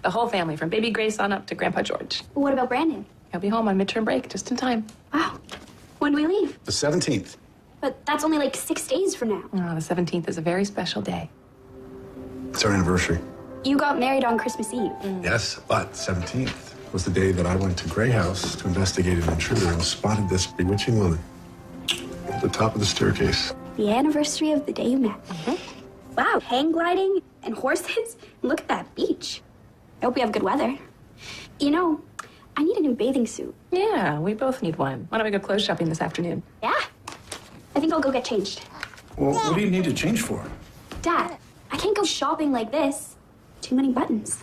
The whole family, from baby Grace on up to Grandpa George. What about Brandon? He'll be home on midterm break, just in time. Wow. When do we leave? The 17th. But that's only like 6 days from now. Oh, the 17th is a very special day. It's our anniversary. You got married on Christmas Eve. Yes, but 17th was the day that I went to Gray House to investigate an intruder and spotted this bewitching woman at the top of the staircase. The anniversary of the day you met. Wow, hang gliding and horses. Look at that beach. I hope we have good weather. You know, I need a new bathing suit. Yeah, we both need one. Why don't we go clothes shopping this afternoon? Yeah? I think I'll go get changed. Well, what do you need to change for? Dad, I can't go shopping like this. Too many buttons.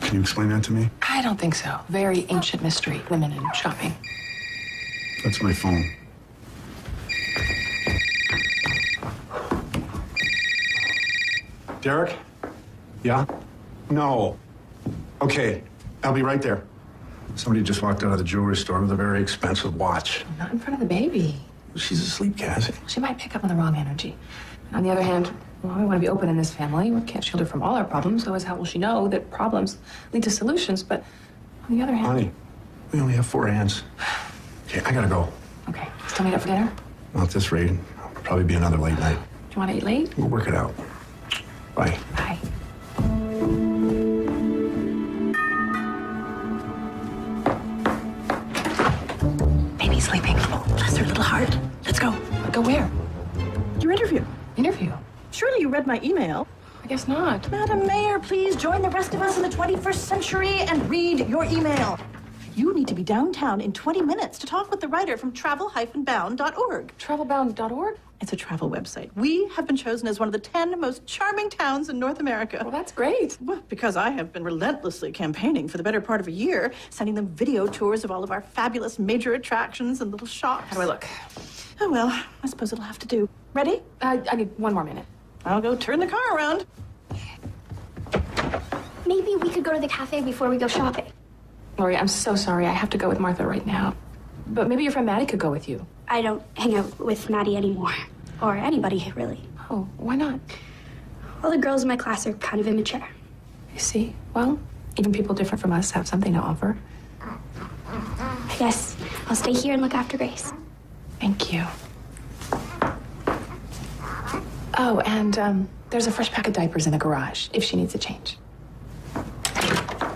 Can you explain that to me? I don't think so. Very ancient mystery, women in shopping. That's my phone. Derek? Yeah? No. Okay, I'll be right there. Somebody just walked out of the jewelry store with a very expensive watch. Not in front of the baby. She's asleep, Cassie. She might pick up on the wrong energy. On the other hand, well, we want to be open in this family. We can't shield her from all our problems, otherwise how will she know that problems lead to solutions? But on the other hand... Honey, we only have 4 hands. Okay, I gotta go. Okay, still meet up for dinner? Well, at this rate, it'll probably be another late night. Do you want to eat late? We'll work it out. Bye. Bye. Baby's sleeping. Oh, bless her little heart. Let's go. Go where? Your interview. Interview? Surely you read my email. I guess not. Madam Mayor, please join the rest of us in the 21st century and read your email. You need to be downtown in 20 minutes to talk with the writer from travel-bound.org. Travelbound.org? It's a travel website. We have been chosen as one of the 10 most charming towns in North America. Well, that's great. Well, because I have been relentlessly campaigning for the better part of a year, sending them video tours of all of our fabulous major attractions and little shops. How do I look? Oh, well, I suppose it'll have to do. Ready? I need one more minute. I'll go turn the car around. Maybe we could go to the cafe before we go shopping. Lori, I'm so sorry. I have to go with Martha right now. But maybe your friend Maddie could go with you. I don't hang out with Maddie anymore. Or anybody, really. Oh, why not? All the girls in my class are kind of immature. You see? Well, even people different from us have something to offer. I guess I'll stay here and look after Grace. Thank you. Oh, and there's a fresh pack of diapers in the garage if she needs a change.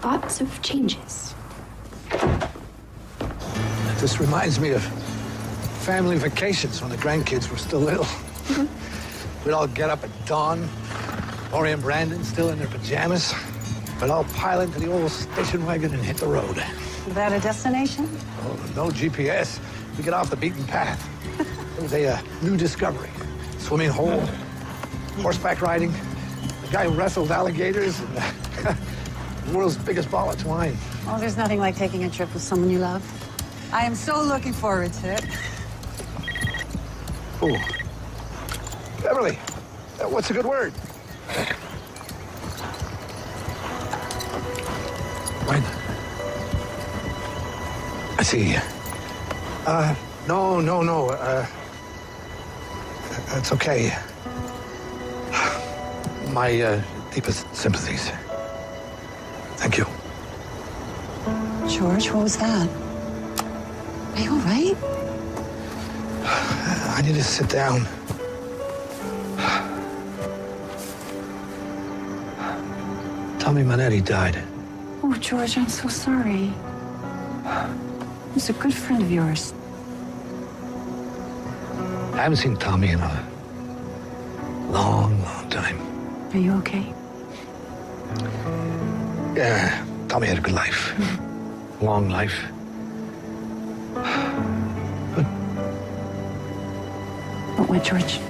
Lots of changes. This reminds me of family vacations when the grandkids were still little. We'd all get up at dawn, Lori and Brandon still in their pajamas. We'd all pile into the old station wagon and hit the road. Is that a destination? Oh, no GPS. We get off the beaten path. It was a new discovery. Swimming hole, horseback riding, the guy who wrestled alligators, and the world's biggest ball of twine. Oh, there's nothing like taking a trip with someone you love. I am so looking forward to it. Ooh. Beverly, what's a good word? Right. I see. No. It's okay. My deepest sympathies. Thank you. George, what was that? Are you all right? I need to sit down. Tommy Manetti died. Oh, George, I'm so sorry. He was a good friend of yours. I haven't seen Tommy in a long, long time. Are you okay? Yeah, Tommy had a good life. Long life. Good. What went, George?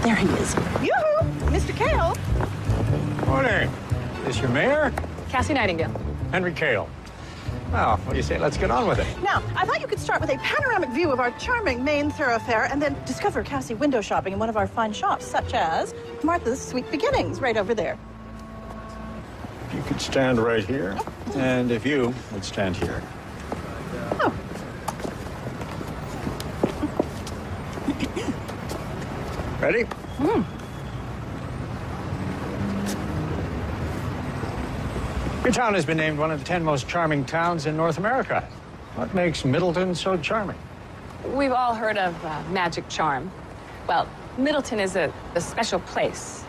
There he is. Yoo-hoo! Mr. Kale. Morning. Is your mayor? Cassie Nightingale. Henry Kale. Well, what do you say? Let's get on with it. Now, I thought you could start with a panoramic view of our charming main thoroughfare and then discover Cassie window shopping in one of our fine shops, such as Martha's Sweet Beginnings, right over there. If you could stand right here, and if you would stand here. Oh. Ready? Your town has been named one of the 10 most charming towns in North America. What makes Middleton so charming? We've all heard of magic charm. Well, Middleton is a special place.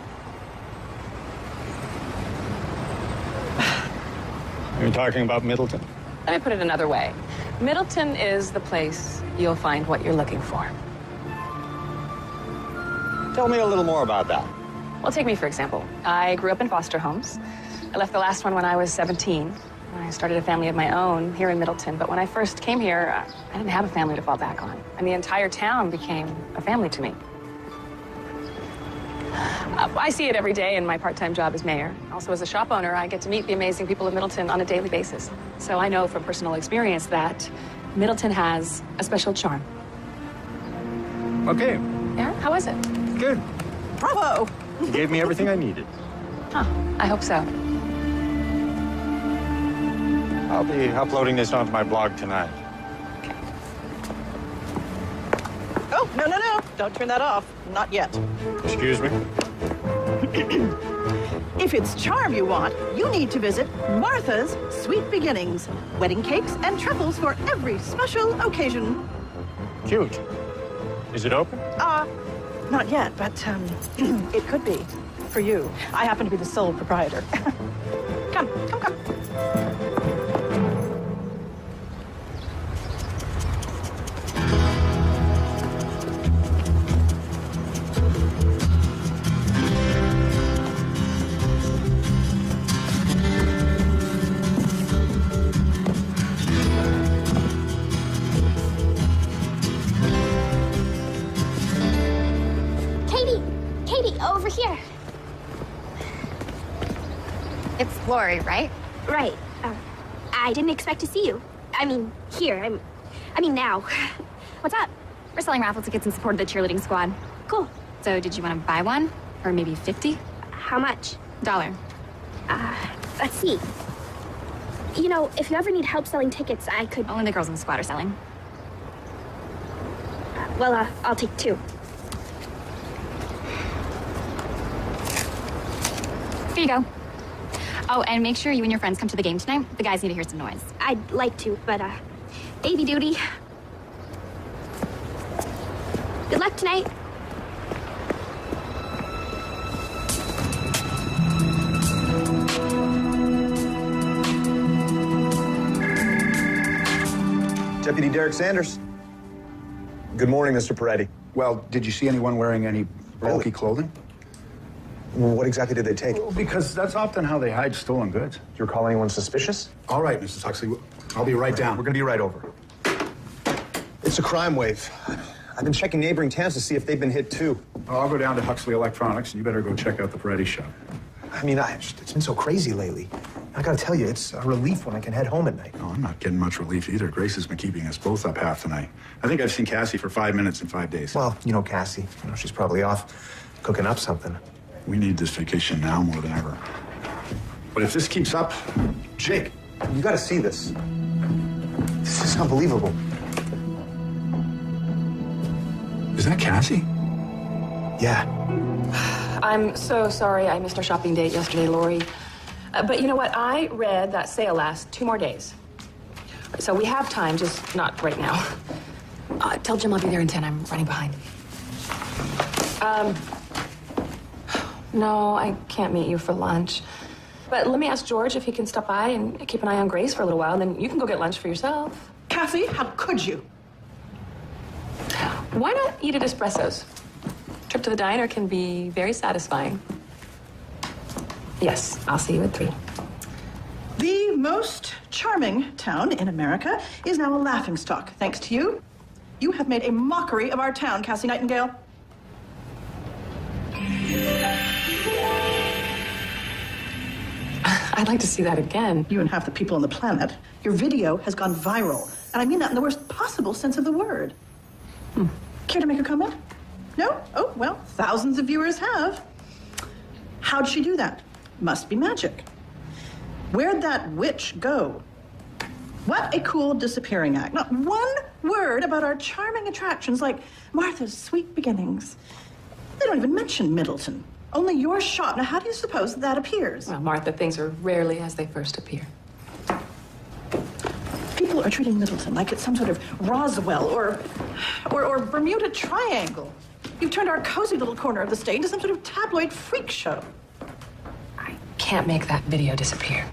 You're talking about Middleton? Let me put it another way. Middleton is the place you'll find what you're looking for. Tell me a little more about that. Well, take me, for example. I grew up in foster homes. I left the last one when I was 17. I started a family of my own here in Middleton, but when I first came here, I didn't have a family to fall back on. And the entire town became a family to me. I see it every day in my part-time job as mayor. Also, as a shop owner, I get to meet the amazing people of Middleton on a daily basis. So I know from personal experience that Middleton has a special charm. Okay, Yeah? How is it? good. Bravo! You gave me everything I needed. Huh. I hope so. I'll be uploading this onto my blog tonight. Okay. Oh, no, no, no. Don't turn that off. Not yet. Excuse me? If it's charm you want, you need to visit Martha's Sweet Beginnings. Wedding cakes and truffles for every special occasion. Cute. Is it open? Not yet, but it could be for you. I happen to be the sole proprietor. Come, come, come. Katie, over here. It's Lori, right? Right. I didn't expect to see you. I mean, here. I mean, now. What's up? We're selling raffle tickets in support of the cheerleading squad. Cool. So did you want to buy one? Or maybe 50? How much? $1. Let's see. You know, if you ever need help selling tickets, I could... Only the girls in the squad are selling. Well, I'll take 2. Here you go. Oh, and make sure you and your friends come to the game tonight. The guys need to hear some noise. I'd like to, but, baby duty. Good luck tonight. Deputy Derek Sanders. Good morning, Mr. Peretti. Well, did you see anyone wearing any bulky clothing? What exactly did they take? Well, because that's often how they hide stolen goods. Do you recall anyone suspicious? All right, Mrs. Huxley, I'll be right down. We're gonna be right over. It's a crime wave. I've been checking neighboring towns to see if they've been hit too. Well, I'll go down to Huxley Electronics, and you better go check out the Peretti shop. I mean, it's been so crazy lately. I gotta tell you, it's a relief when I can head home at night. No, I'm not getting much relief either. Grace has been keeping us both up half the night. I think I've seen Cassie for 5 minutes in 5 days. Well, you know Cassie. You know, she's probably off cooking up something. We need this vacation now more than ever. But if this keeps up, Jake, you gotta see this. This is unbelievable. is that Cassie? Yeah. I'm so sorry I missed our shopping date yesterday, Lori. But you know what? I read that sale lasts 2 more days. So we have time, just not right now. Tell Jim I'll be there in 10. I'm running behind. No, I can't meet you for lunch. But let me ask George if he can stop by and keep an eye on Grace for a little while, and then you can go get lunch for yourself. Cassie, how could you? Why not eat at Espresso's? Trip to the diner can be very satisfying. Yes, I'll see you at 3. The most charming town in America is now a laughingstock, thanks to you. You have made a mockery of our town, Cassie Nightingale. I'd like to see that again. You and half the people on the planet. Your video has gone viral, and I mean that in the worst possible sense of the word. Care to make a comment? No? Oh, well, thousands of viewers have. How'd she do that? Must be magic. Where'd that witch go? What a cool disappearing act. Not one word about our charming attractions like Martha's Sweet Beginnings. They don't even mention Middleton. Only your shop. Now, how do you suppose that appears? Well, Martha, things are rarely as they first appear. People are treating Middleton like it's some sort of Roswell or Bermuda Triangle. You've turned our cozy little corner of the state into some sort of tabloid freak show. I can't make that video disappear.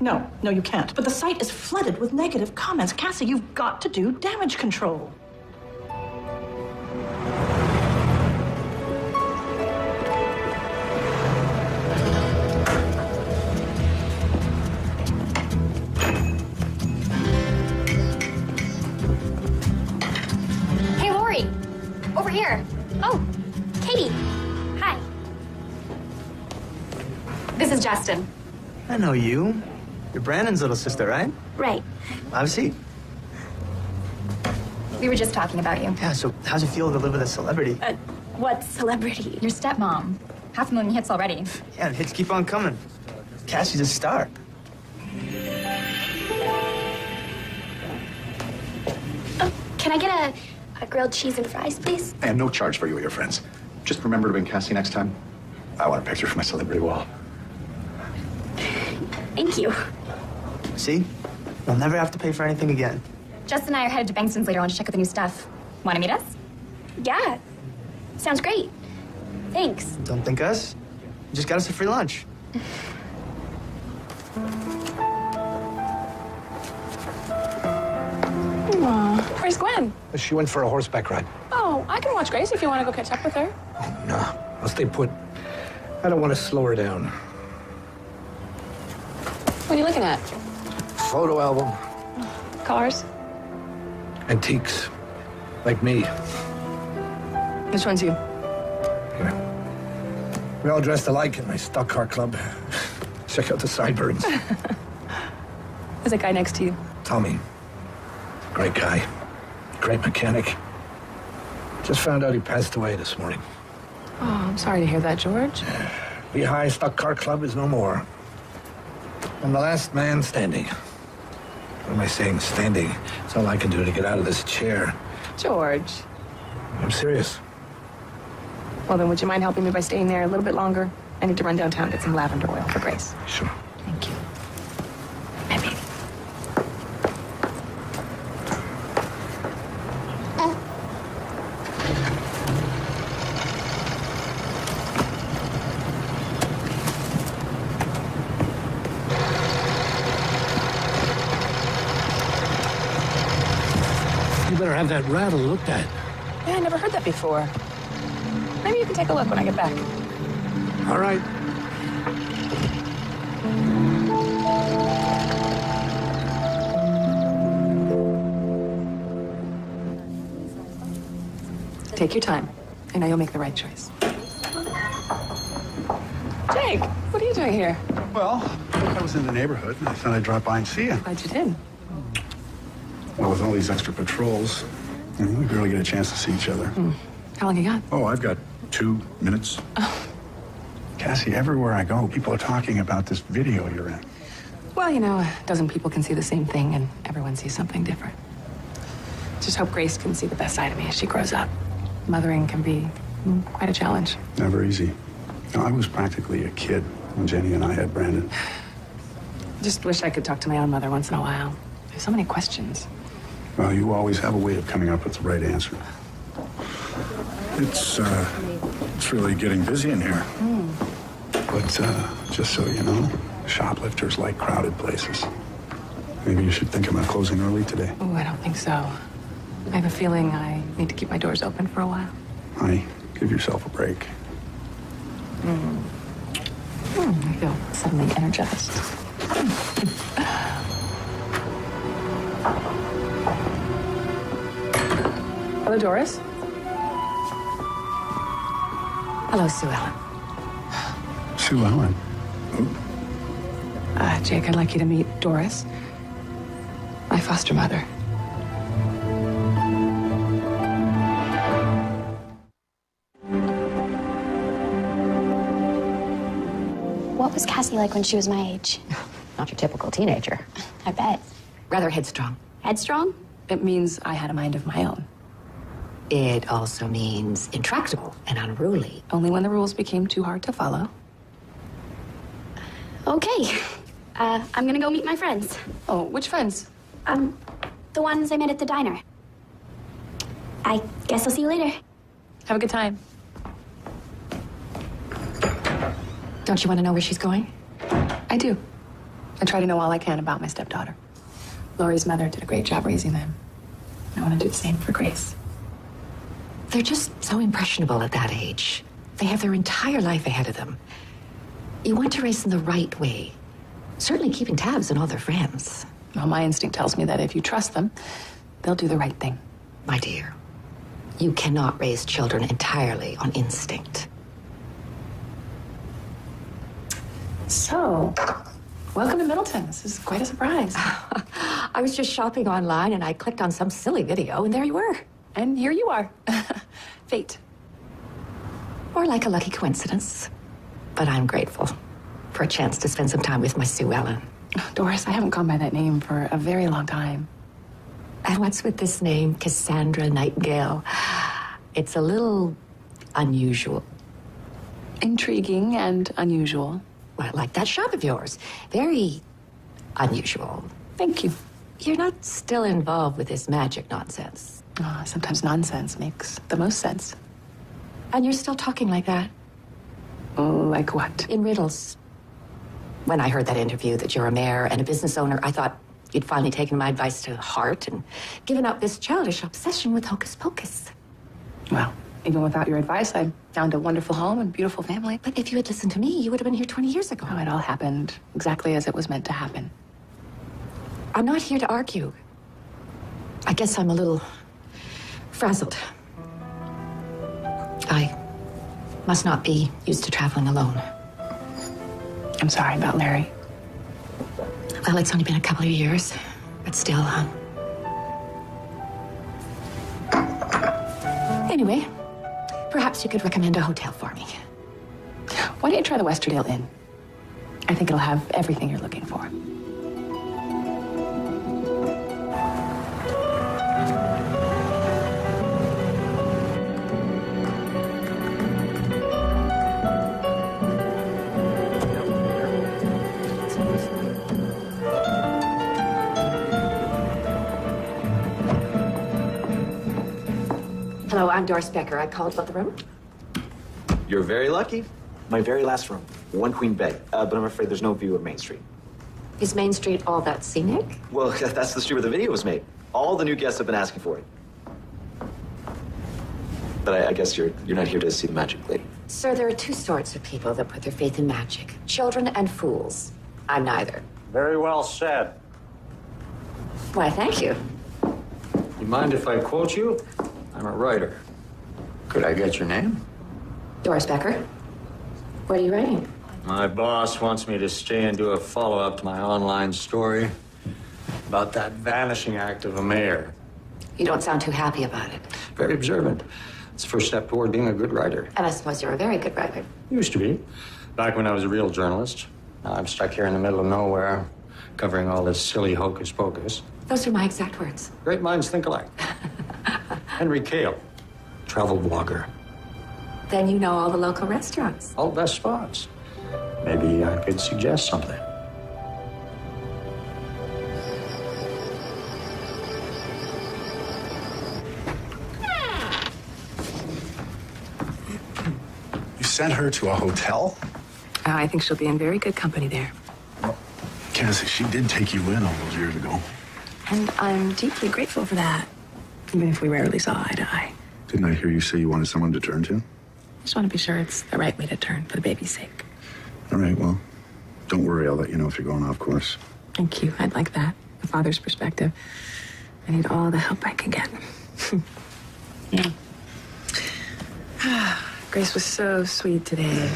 No, you can't. But the site is flooded with negative comments. Cassie, you've got to do damage control. Hey, Lori. Over here. Oh, Katie. Hi. This is Justin. I know you. You're Brandon's little sister, right? Right. Have a seat. We were just talking about you. Yeah, so how's it feel to live with a celebrity? What celebrity? Your stepmom. 500,000 hits already. Yeah, the hits keep on coming. Cassie's a star. Can I get a grilled cheese and fries, please? And no charge for you or your friends. Just remember to bring Cassie next time. I want a picture for my celebrity wall. Thank you. See? You'll never have to pay for anything again. Justin and I are headed to Bankston's later on to check out the new stuff. Want to meet us? Yeah. Sounds great. Thanks. Don't think us. You just got us a free lunch. Aw, where's Gwen? She went for a horseback ride. Oh, I can watch Grace if you want to go catch up with her. No, I'll stay put. I don't want to slow her down. What are you looking at? Photo album. Cars? Antiques. Like me. Which one's you? Here. We all dressed alike in my stock car club. Check out the sideburns. There's a guy next to you. Tommy. Great guy. Great mechanic. Just found out he passed away this morning. Oh, I'm sorry to hear that, George. Lehigh Stock Car Club is no more. I'm the last man standing. What am I saying? Standing. It's all I can do to get out of this chair. George. I'm serious. Well, then would you mind helping me by staying there a little bit longer? I need to run downtown and get some lavender oil for Grace. Sure. Thank you. Hey, baby. You better have that rattle looked at. Yeah, I never heard that before. Maybe you can take a look when I get back. All right. Take your time. I know you'll make the right choice. Jake, what are you doing here? Well, I was in the neighborhood, and I thought I'd drop by and see you. Glad you did. Well, with all these extra patrols, we barely get a chance to see each other. How long you got? Oh, I've got 2 minutes. Oh. Cassie, everywhere I go, people are talking about this video you're in. Well, you know, a dozen people can see the same thing, and everyone sees something different. Just hope Grace can see the best side of me as she grows up. Mothering can be quite a challenge. Never easy. You know, I was practically a kid when Jenny and I had Brandon. Just wish I could talk to my own mother once in a while. There's so many questions. Well, you always have a way of coming up with the right answer. It's really getting busy in here. But just so you know, shoplifters like crowded places. Maybe you should think about closing early today. Oh, I don't think so. I have a feeling I need to keep my doors open for a while. Honey, give yourself a break. I feel suddenly energized. Hello, Doris. Hello, Sue Ellen. Sue Ellen? Jake, I'd like you to meet Doris, my foster mother. What was Cassie like when she was my age? Not your typical teenager. I bet. Rather headstrong. Headstrong? It means I had a mind of my own. It also means intractable and unruly. Only when the rules became too hard to follow. Okay. I'm gonna go meet my friends. Oh, which friends? The ones I met at the diner. I guess I'll see you later. Have a good time. Don't you want to know where she's going? I do. I try to know all I can about my stepdaughter. Lori's mother did a great job raising them. I want to do the same for Grace. They're just so impressionable at that age. They have their entire life ahead of them. You want to raise them the right way. Certainly keeping tabs on all their friends. Well, my instinct tells me that if you trust them, they'll do the right thing. My dear, you cannot raise children entirely on instinct. So, welcome to Middleton. This is quite a surprise. I was just shopping online and I clicked on some silly video and there you were. And here you are. Fate. Or like a lucky coincidence. But I'm grateful for a chance to spend some time with my Sue Ellen. Doris, I haven't gone by that name for a very long time. And what's with this name, Cassandra Nightingale? It's a little unusual. Intriguing and unusual. Well, like that shop of yours. Very unusual. Thank you. You're not still involved with this magic nonsense. Oh, sometimes nonsense makes the most sense. And you're still talking like that? Like what? In riddles. When I heard that interview that you're a mayor and a business owner, I thought you'd finally taken my advice to heart and given up this childish obsession with hocus pocus. Well, even without your advice, I found a wonderful home and beautiful family. But if you had listened to me, you would have been here 20 years ago. Oh, it all happened exactly as it was meant to happen. I'm not here to argue. I guess I'm a little frazzled. I must not be used to traveling alone. I'm sorry about Larry. Well, it's only been a couple of years, but still, Anyway, perhaps you could recommend a hotel for me. Why don't you try the Westerdale Inn? I think it'll have everything you're looking for. Hello, I'm Doris Becker. I called about the room. You're very lucky. My very last room. One queen bed. But I'm afraid there's no view of Main Street. Is Main Street all that scenic? Well, that's the street where the video was made. All the new guests have been asking for it. But I guess you're not here to see the magic lady. Sir, there are two sorts of people that put their faith in magic. Children and fools. I'm neither. Very well said. Why, thank you. You mind if I quote you? I'm a writer. Could I get your name? Doris Becker. What are you writing? My boss wants me to stay and do a follow-up to my online story about that vanishing act of a mayor. You don't sound too happy about it. Very observant. It's the first step toward being a good writer. And I suppose you're a very good writer. Used to be. Back when I was a real journalist. Now I'm stuck here in the middle of nowhere, covering all this silly hocus pocus. Those are my exact words. Great minds think alike. Henry Cale, travel blogger. Then you know all the local restaurants. All the best spots. Maybe I could suggest something. You sent her to a hotel? I think she'll be in very good company there. Cassie, she did take you in all those years ago. And I'm deeply grateful for that, even if we rarely saw eye to eye. Didn't I hear you say you wanted someone to turn to? Just want to be sure it's the right way to turn for the baby's sake. All right, well, don't worry. I'll let you know if you're going off course. Thank you. I'd like that. A father's perspective. I need all the help I can get. Yeah. Grace was so sweet today.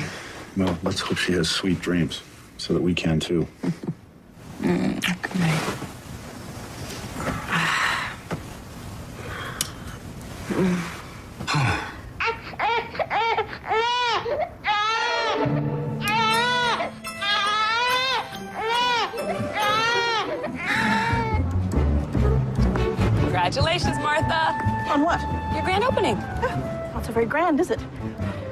Well, let's hope she has sweet dreams so that we can too. Good night. Congratulations, Martha. On what? your grand opening. Not so very grand, is it?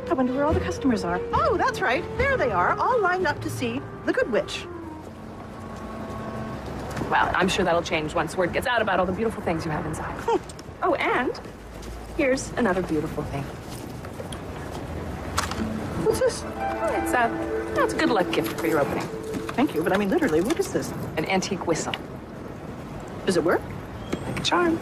I wonder where all the customers are. Oh, that's right. There they are, all lined up to see the Good Witch. Well, I'm sure that'll change once word gets out about all the beautiful things you have inside. Oh, and here's another beautiful thing. What's this? It's a good luck gift for your opening. Thank you, but I mean, literally, what is this? An antique whistle. Does it work? Like a charm.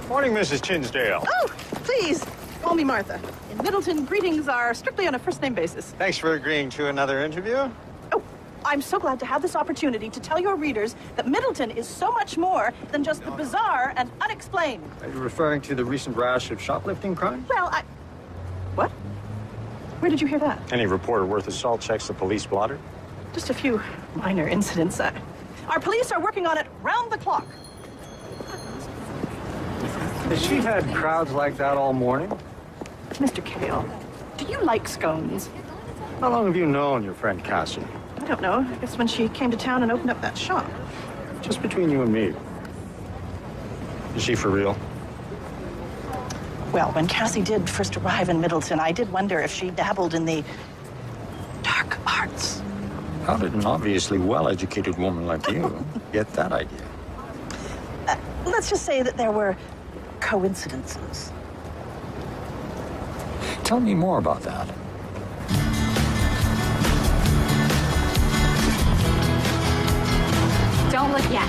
Morning, Mrs. Chinsdale. Oh, please, call me Martha. In Middleton, greetings are strictly on a first-name basis. Thanks for agreeing to another interview. Oh, I'm so glad to have this opportunity to tell your readers that Middleton is so much more than just the bizarre and unexplained. Are you referring to the recent rash of shoplifting crime? Well, What? Where did you hear that? Any reporter worth his salt checks the police blotter. Just a few minor incidents. Our police are working on it round the clock. Has she had crowds like that all morning? Mr. Kale, do you like scones? How long have you known your friend Cassie? I don't know. I guess when she came to town and opened up that shop. Just between you and me. Is she for real? Well, when Cassie did first arrive in Middleton, I did wonder if she dabbled in the dark arts. How did an obviously well-educated woman like you get that idea? Let's just say that there were coincidences. Tell me more about that. Don't look yet.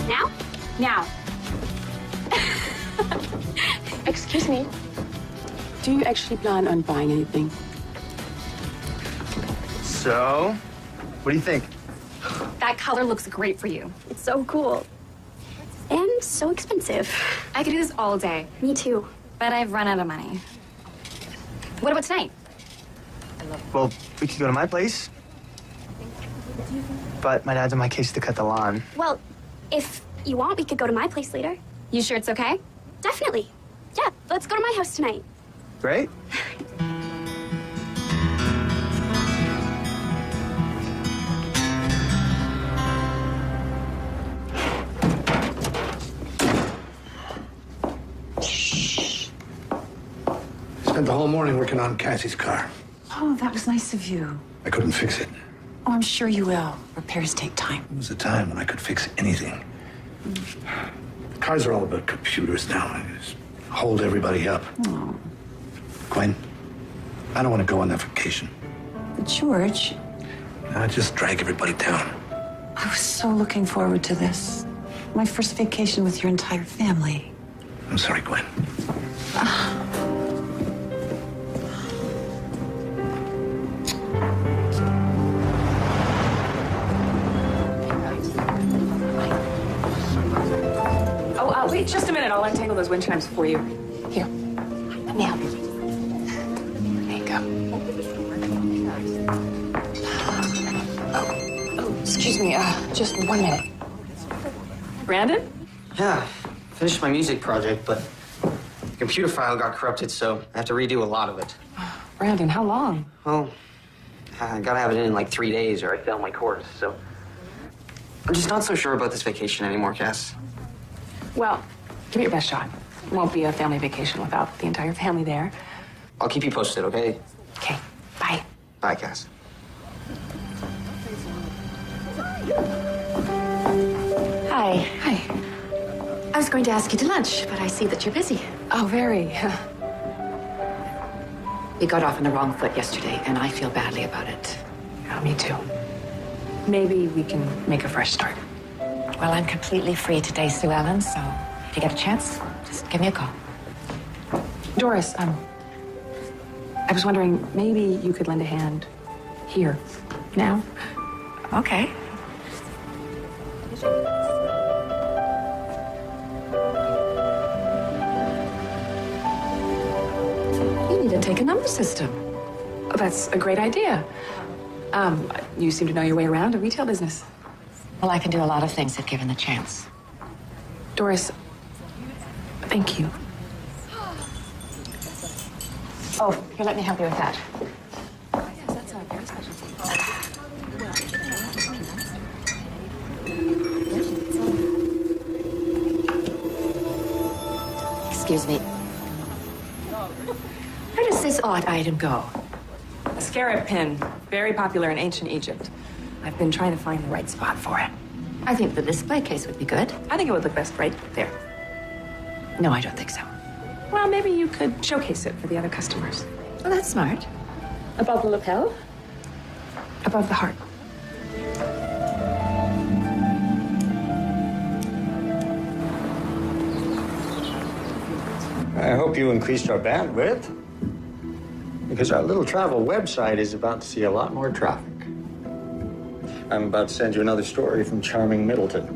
Now? Now. Excuse me. Do you actually plan on buying anything? So, what do you think? That color looks great for you. It's so cool. And so expensive. I could do this all day. Me too. But I've run out of money. What about tonight? Well, we could go to my place. But my dad's on my case to cut the lawn. Well, if you want, we could go to my place later. You sure it's okay? Definitely. Yeah, let's go to my house tonight. Great. Spent the whole morning working on Cassie's car. Oh, that was nice of you. I couldn't fix it. Oh, I'm sure you will. Repairs take time. It was a time when I could fix anything. Cars are all about computers now. I just hold everybody up. Oh. Gwen, I don't want to go on that vacation. George, I just drag everybody down. I was so looking forward to this. My first vacation with your entire family. I'm sorry, Gwen. Wait just a minute. I'll untangle those wind chimes for you. Here. Let me help you. There you go. Oh, excuse me. Just 1 minute. Brandon? Yeah, finished my music project, but the computer file got corrupted, so I have to redo a lot of it. Brandon, how long? Well, I gotta have it in like 3 days or I fail my course, so I'm just not so sure about this vacation anymore, Cass. Well, give it your best shot. It won't be a family vacation without the entire family there. I'll keep you posted, okay? Okay, bye. Bye, Cass. Hi. Hi. I was going to ask you to lunch, but I see that you're busy. Oh, very. We got off on the wrong foot yesterday, and I feel badly about it. Yeah, me too. Maybe we can make a fresh start. Well, I'm completely free today, Sue Ellen, so if you get a chance, just give me a call. Doris, I was wondering, maybe you could lend a hand here, now? Okay. You need to take a number system. Oh, that's a great idea. You seem to know your way around a retail business. Well, I can do a lot of things if given the chance. Doris, thank you. Oh, here, let me help you with that. Excuse me. Where does this odd item go? A scarab pin, very popular in ancient Egypt. I've been trying to find the right spot for it. I think the display case would be good. I think it would look best right there. No, I don't think so. Well, maybe you could showcase it for the other customers. Well, that's smart. Above the lapel? Above the heart. I hope you increased our bandwidth, because our little travel website is about to see a lot more traffic. I'm about to send you another story from charming Middleton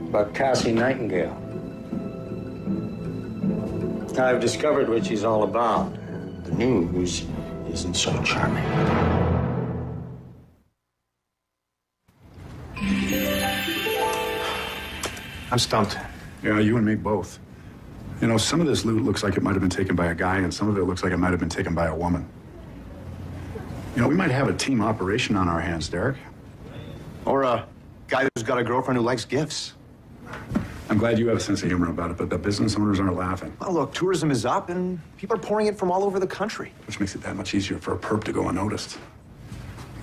about Cassie Nightingale. I've discovered what she's all about. The news isn't so charming. I'm stumped. Yeah, you and me both. You know, some of this loot looks like it might have been taken by a guy, and some of it looks like it might have been taken by a woman. You know, we might have a team operation on our hands, Derek. Or a guy who's got a girlfriend who likes gifts. I'm glad you have a sense of humor about it, but the business owners aren't laughing. Well, look, tourism is up, and people are pouring in from all over the country. Which makes it that much easier for a perp to go unnoticed.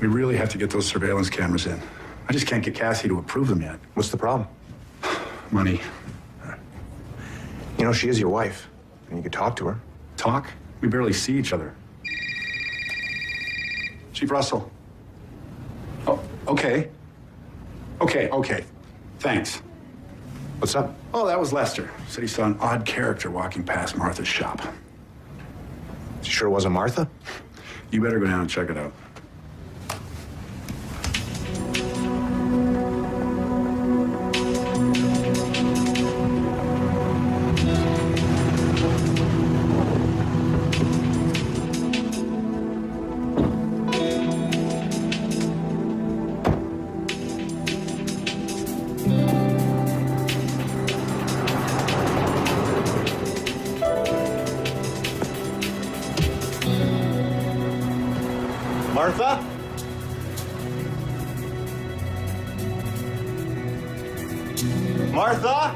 We really have to get those surveillance cameras in. I just can't get Cassie to approve them yet. What's the problem? Money. You know, she is your wife, and you could talk to her. Talk? We barely see each other. Chief Russell. Oh, okay. Okay. Thanks. What's up? Oh, that was Lester. Said he saw an odd character walking past Martha's shop. You sure it wasn't Martha? You better go down and check it out. Martha? Martha?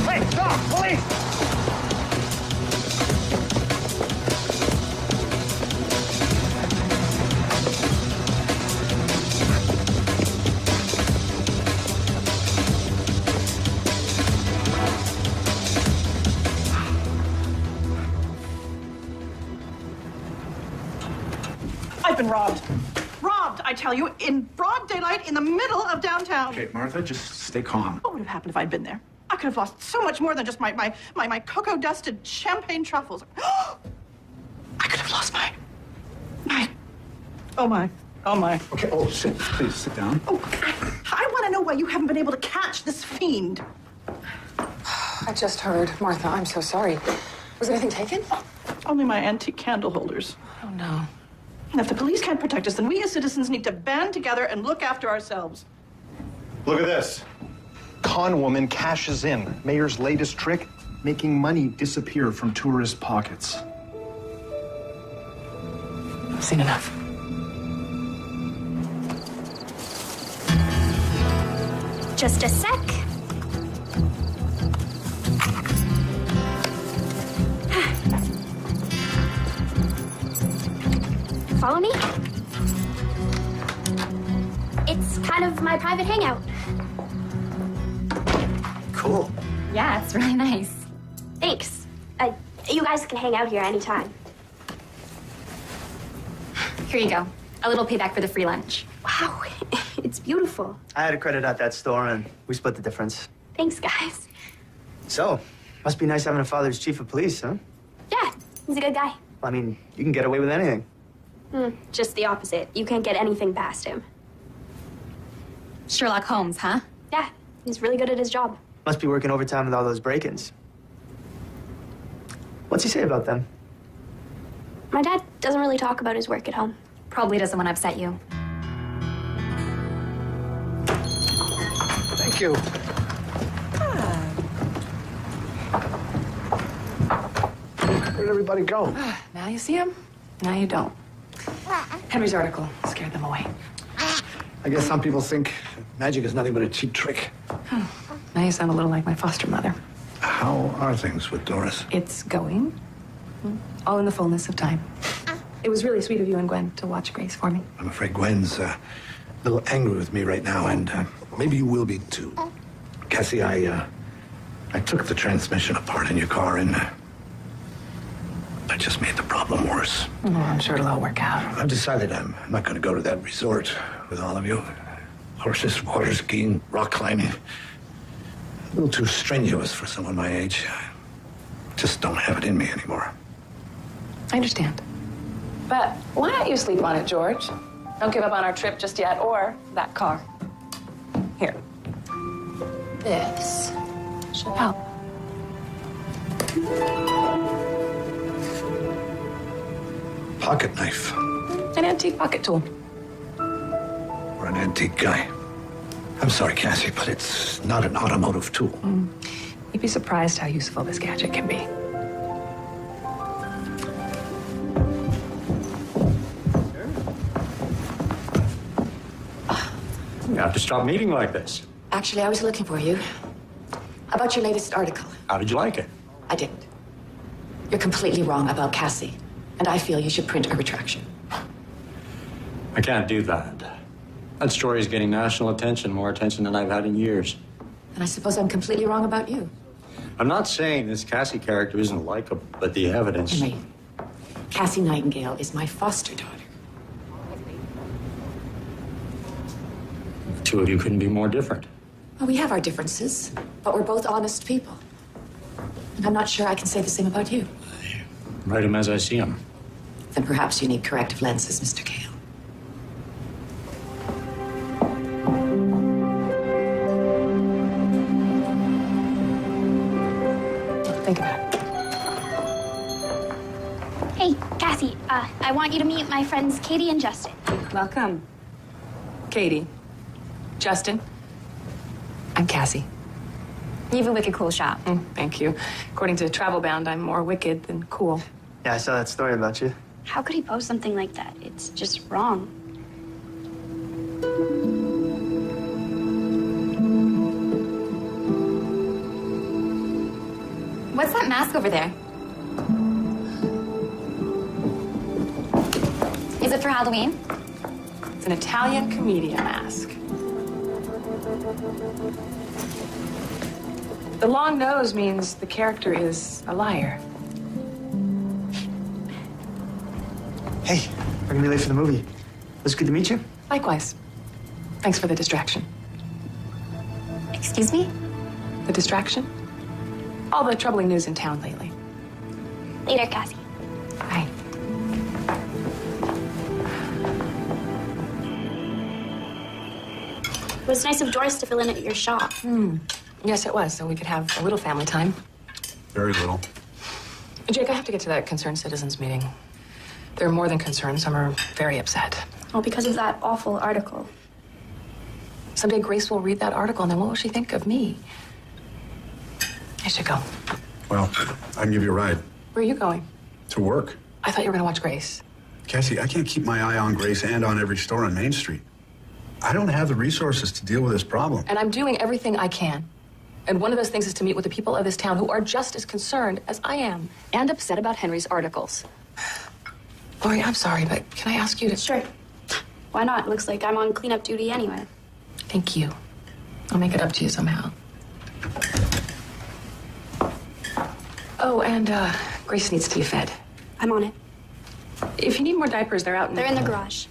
Hey, stop, police! I've been robbed. Robbed, I tell you, in broad daylight in the middle of downtown. Okay, Martha, just stay calm. What would have happened if I'd been there? I could have lost so much more than just my cocoa-dusted champagne truffles. I could have lost my... Oh, my. Okay, please sit down. Oh, I want to know why you haven't been able to catch this fiend. I just heard. Martha, I'm so sorry. Was anything taken? Only my antique candle holders. Oh, no. And if the police can't protect us, then we as citizens need to band together and look after ourselves. Look at this. Con woman cashes in. Mayor's latest trick, making money disappear from tourist pockets. I've seen enough. Just a sec. Follow me. It's kind of my private hangout. Cool. Yeah, it's really nice. Thanks. You guys can hang out here anytime. Here you go. A little payback for the free lunch. Wow, it's beautiful. I had a credit at that store, and we split the difference. Thanks, guys. So, must be nice having a father as chief of police, huh? Yeah, he's a good guy. I mean, you can get away with anything. Just the opposite. You can't get anything past him. Sherlock Holmes, huh? Yeah, he's really good at his job. Must be working overtime with all those break-ins. What's he say about them? My dad doesn't really talk about his work at home. Probably doesn't want to upset you. Thank you. everybody go? Now you see him, now you don't. Henry's article scared them away. I guess some people think magic is nothing but a cheap trick. Now you sound a little like my foster mother. How are things with Doris? It's going. All in the fullness of time. It was really sweet of you and Gwen to watch Grace for me. I'm afraid Gwen's a little angry with me right now, and maybe you will be too. Cassie, I took the transmission apart in your car, and I just made the problem worse. Oh, I'm sure it'll all work out. I've decided I'm not going to go to that resort with all of you. Horses, water skiing, rock climbing. A little too strenuous for someone my age. I just don't have it in me anymore. I understand. But why don't you sleep on it, George? Don't give up on our trip just yet, or that car. Here. This should help. Pocket knife. An antique pocket tool. Or an antique guy. I'm sorry, Cassie, but it's not an automotive tool. You'd be surprised how useful this gadget can be. You have to stop meeting like this. Actually, I was looking for you. How about your latest article? How did you like it? I didn't. You're completely wrong about Cassie, and I feel you should print a retraction. I can't do that. That story is getting national attention, more attention than I've had in years. And I suppose I'm completely wrong about you. I'm not saying this Cassie character isn't likable, but the evidence... Henry, Cassie Nightingale is my foster daughter. The two of you couldn't be more different. Well, we have our differences, but we're both honest people. And I'm not sure I can say the same about you. Write him as I see him. Then perhaps you need corrective lenses, Mr. Kale. Think about it. Hey, Cassie, I want you to meet my friends Katie and Justin. Welcome. Katie. Justin. I'm Cassie. You have a wicked cool shop. Thank you. According to Travel Bound, I'm more wicked than cool. Yeah, I saw that story about you. How could he post something like that? It's just wrong. What's that mask over there? Is it for Halloween? It's an Italian comedian mask. The long nose means the character is a liar. Hey, we're gonna be late for the movie. It was good to meet you. Likewise. Thanks for the distraction. Excuse me? The distraction? All the troubling news in town lately. Later, Cassie. Bye. It was nice of Doris to fill in at your shop. Yes, it was, so we could have a little family time. Very little. Jake, I have to get to that concerned citizens meeting. They're more than concerned. Some are very upset. Well, because of that awful article. Someday Grace will read that article, and then what will she think of me? I should go. Well, I can give you a ride. Where are you going? To work. I thought you were going to watch Grace. Cassie, I can't keep my eye on Grace and on every store on Main Street. I don't have the resources to deal with this problem. And I'm doing everything I can. And one of those things is to meet with the people of this town who are just as concerned as I am and upset about Henry's articles. Lori, I'm sorry, but can I ask you to... Sure. Why not? Looks like I'm on cleanup duty anyway. Thank you. I'll make it up to you somehow. Oh, and Grace needs to be fed. I'm on it. If you need more diapers, they're out in... They're in the garage.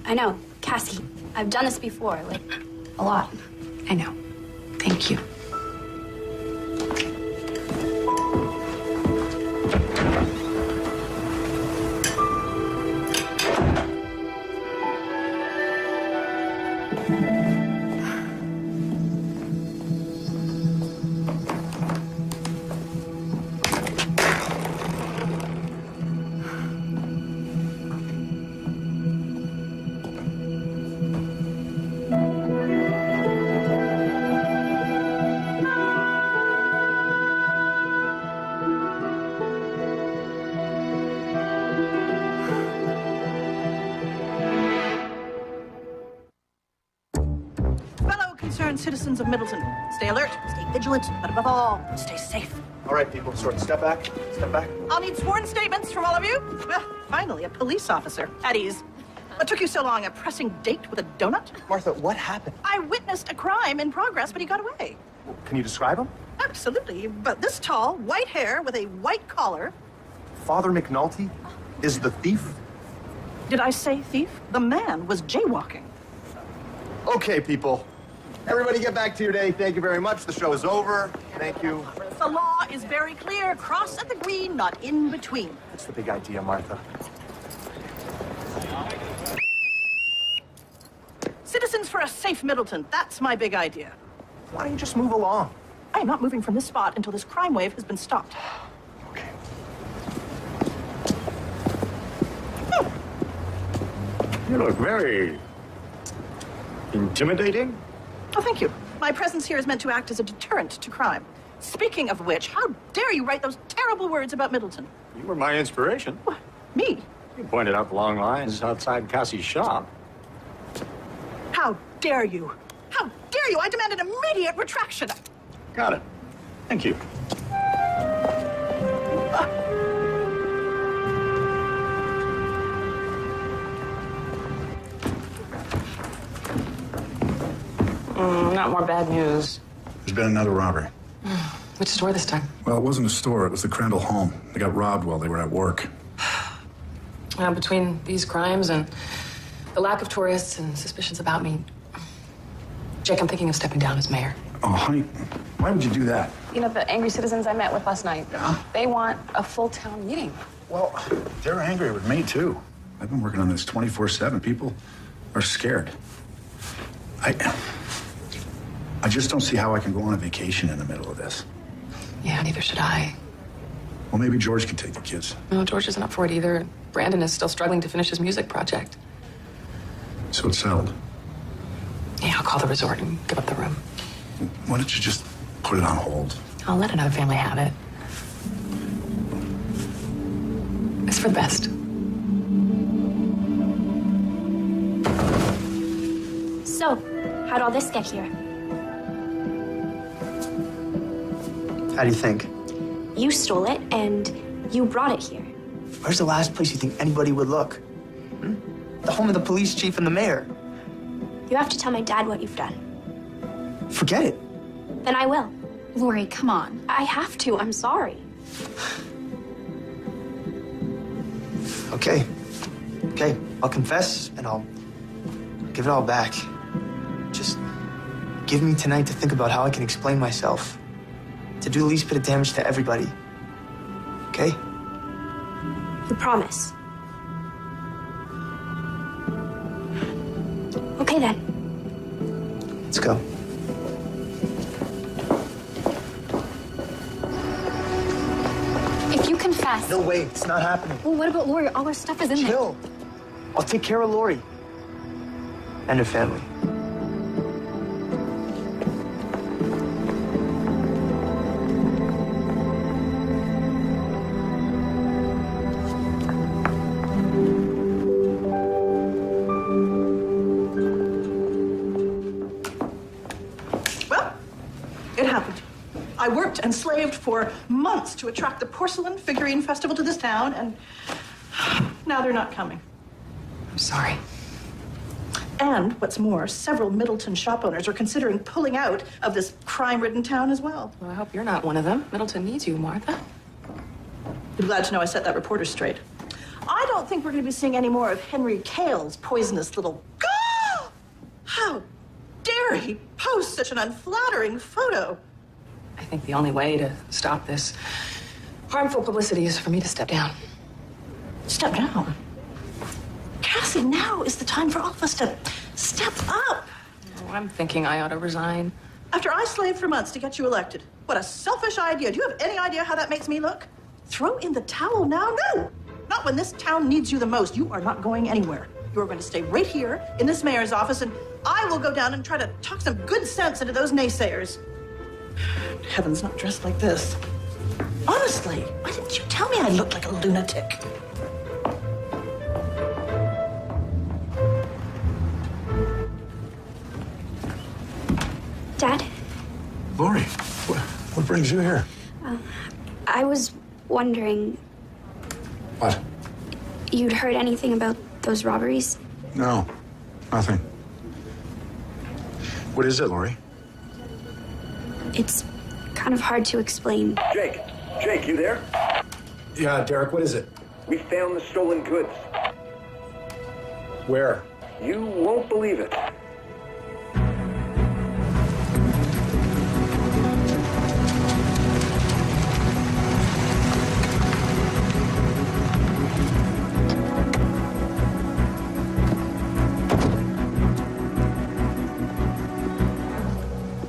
I know. Cassie, I've done this before, like, a lot. I know. Thank you. citizens of Middleton. Stay alert, stay vigilant, but above all, stay safe. All right, people, step back. Step back. I'll need sworn statements from all of you. Well, finally, a police officer. At ease. What took you so long? A pressing date with a donut? Martha, what happened? I witnessed a crime in progress, but he got away. Can you describe him? Absolutely. But this tall, white hair with a white collar. Father McNulty is the thief? Did I say thief? The man was jaywalking. Okay, people. Everybody get back to your day. Thank you very much. The show is over. Thank you. The law is very clear. Cross at the green, not in between. That's the big idea, Martha. Citizens for a safe Middleton. That's my big idea. Why don't you just move along? I am not moving from this spot until this crime wave has been stopped. Okay. You look very intimidating. Oh, thank you. My presence here is meant to act as a deterrent to crime. Speaking of which, how dare you write those terrible words about Middleton? You were my inspiration. What? Me? You pointed out the long lines outside Cassie's shop. How dare you? How dare you? I demand an immediate retraction. Got it. Thank you. Not more bad news. There's been another robbery. Which store this time? Well, it wasn't a store. It was the Crandall home. They got robbed while they were at work. Between these crimes and the lack of tourists and suspicions about me, Jake, I'm thinking of stepping down as mayor. Oh, honey, why would you do that? You know, the angry citizens I met with last night, they want a full town meeting. Well, they're angry with me, too. I've been working on this 24/7. People are scared. I just don't see how I can go on a vacation in the middle of this. Yeah, neither should I. Well, maybe George could take the kids. No, George isn't up for it either. Brandon is still struggling to finish his music project. So it's settled. Yeah, I'll call the resort and give up the room. Why don't you just put it on hold? I'll let another family have it. It's for the best. So, how'd all this get here? How do you think? You stole it, and you brought it here. Where's the last place you think anybody would look? Hmm? The home of the police chief and the mayor. You have to tell my dad what you've done. Forget it. Then I will. Lori, come on. I have to. I'm sorry. Okay. Okay, I'll confess and I'll give it all back. Just give me tonight to think about how I can explain myself. To do the least bit of damage to everybody. Okay? You promise. Okay then. Let's go. If you confess... No way, it's not happening. Well, what about Lori? All our stuff is in there. Chill. I'll take care of Lori. And her family. I worked and slaved for months to attract the porcelain figurine festival to this town, and now they're not coming. I'm sorry. And what's more, several Middleton shop owners are considering pulling out of this crime-ridden town as well. Well, I hope you're not one of them. Middleton needs you, Martha. You're glad to know I set that reporter straight. I don't think we're going to be seeing any more of Henry Cale's poisonous little... How dare he post such an unflattering photo? I think the only way to stop this harmful publicity is for me to step down. Step down? Cassie, now is the time for all of us to step up. Oh, I'm thinking I ought to resign. After I slaved for months to get you elected. What a selfish idea. Do you have any idea how that makes me look? Throw in the towel now? No! Not when this town needs you the most. You are not going anywhere. You are going to stay right here in this mayor's office, and I will go down and try to talk some good sense into those naysayers. Heaven's not dressed like this. Honestly, why didn't you tell me I looked like a lunatic? Lori, what brings you here? I was wondering, What? you'd heard anything about those robberies? No, nothing. What is it, Lori? It's kind of hard to explain. Jake, you there? Yeah, Derek, what is it? We found the stolen goods. Where? You won't believe it.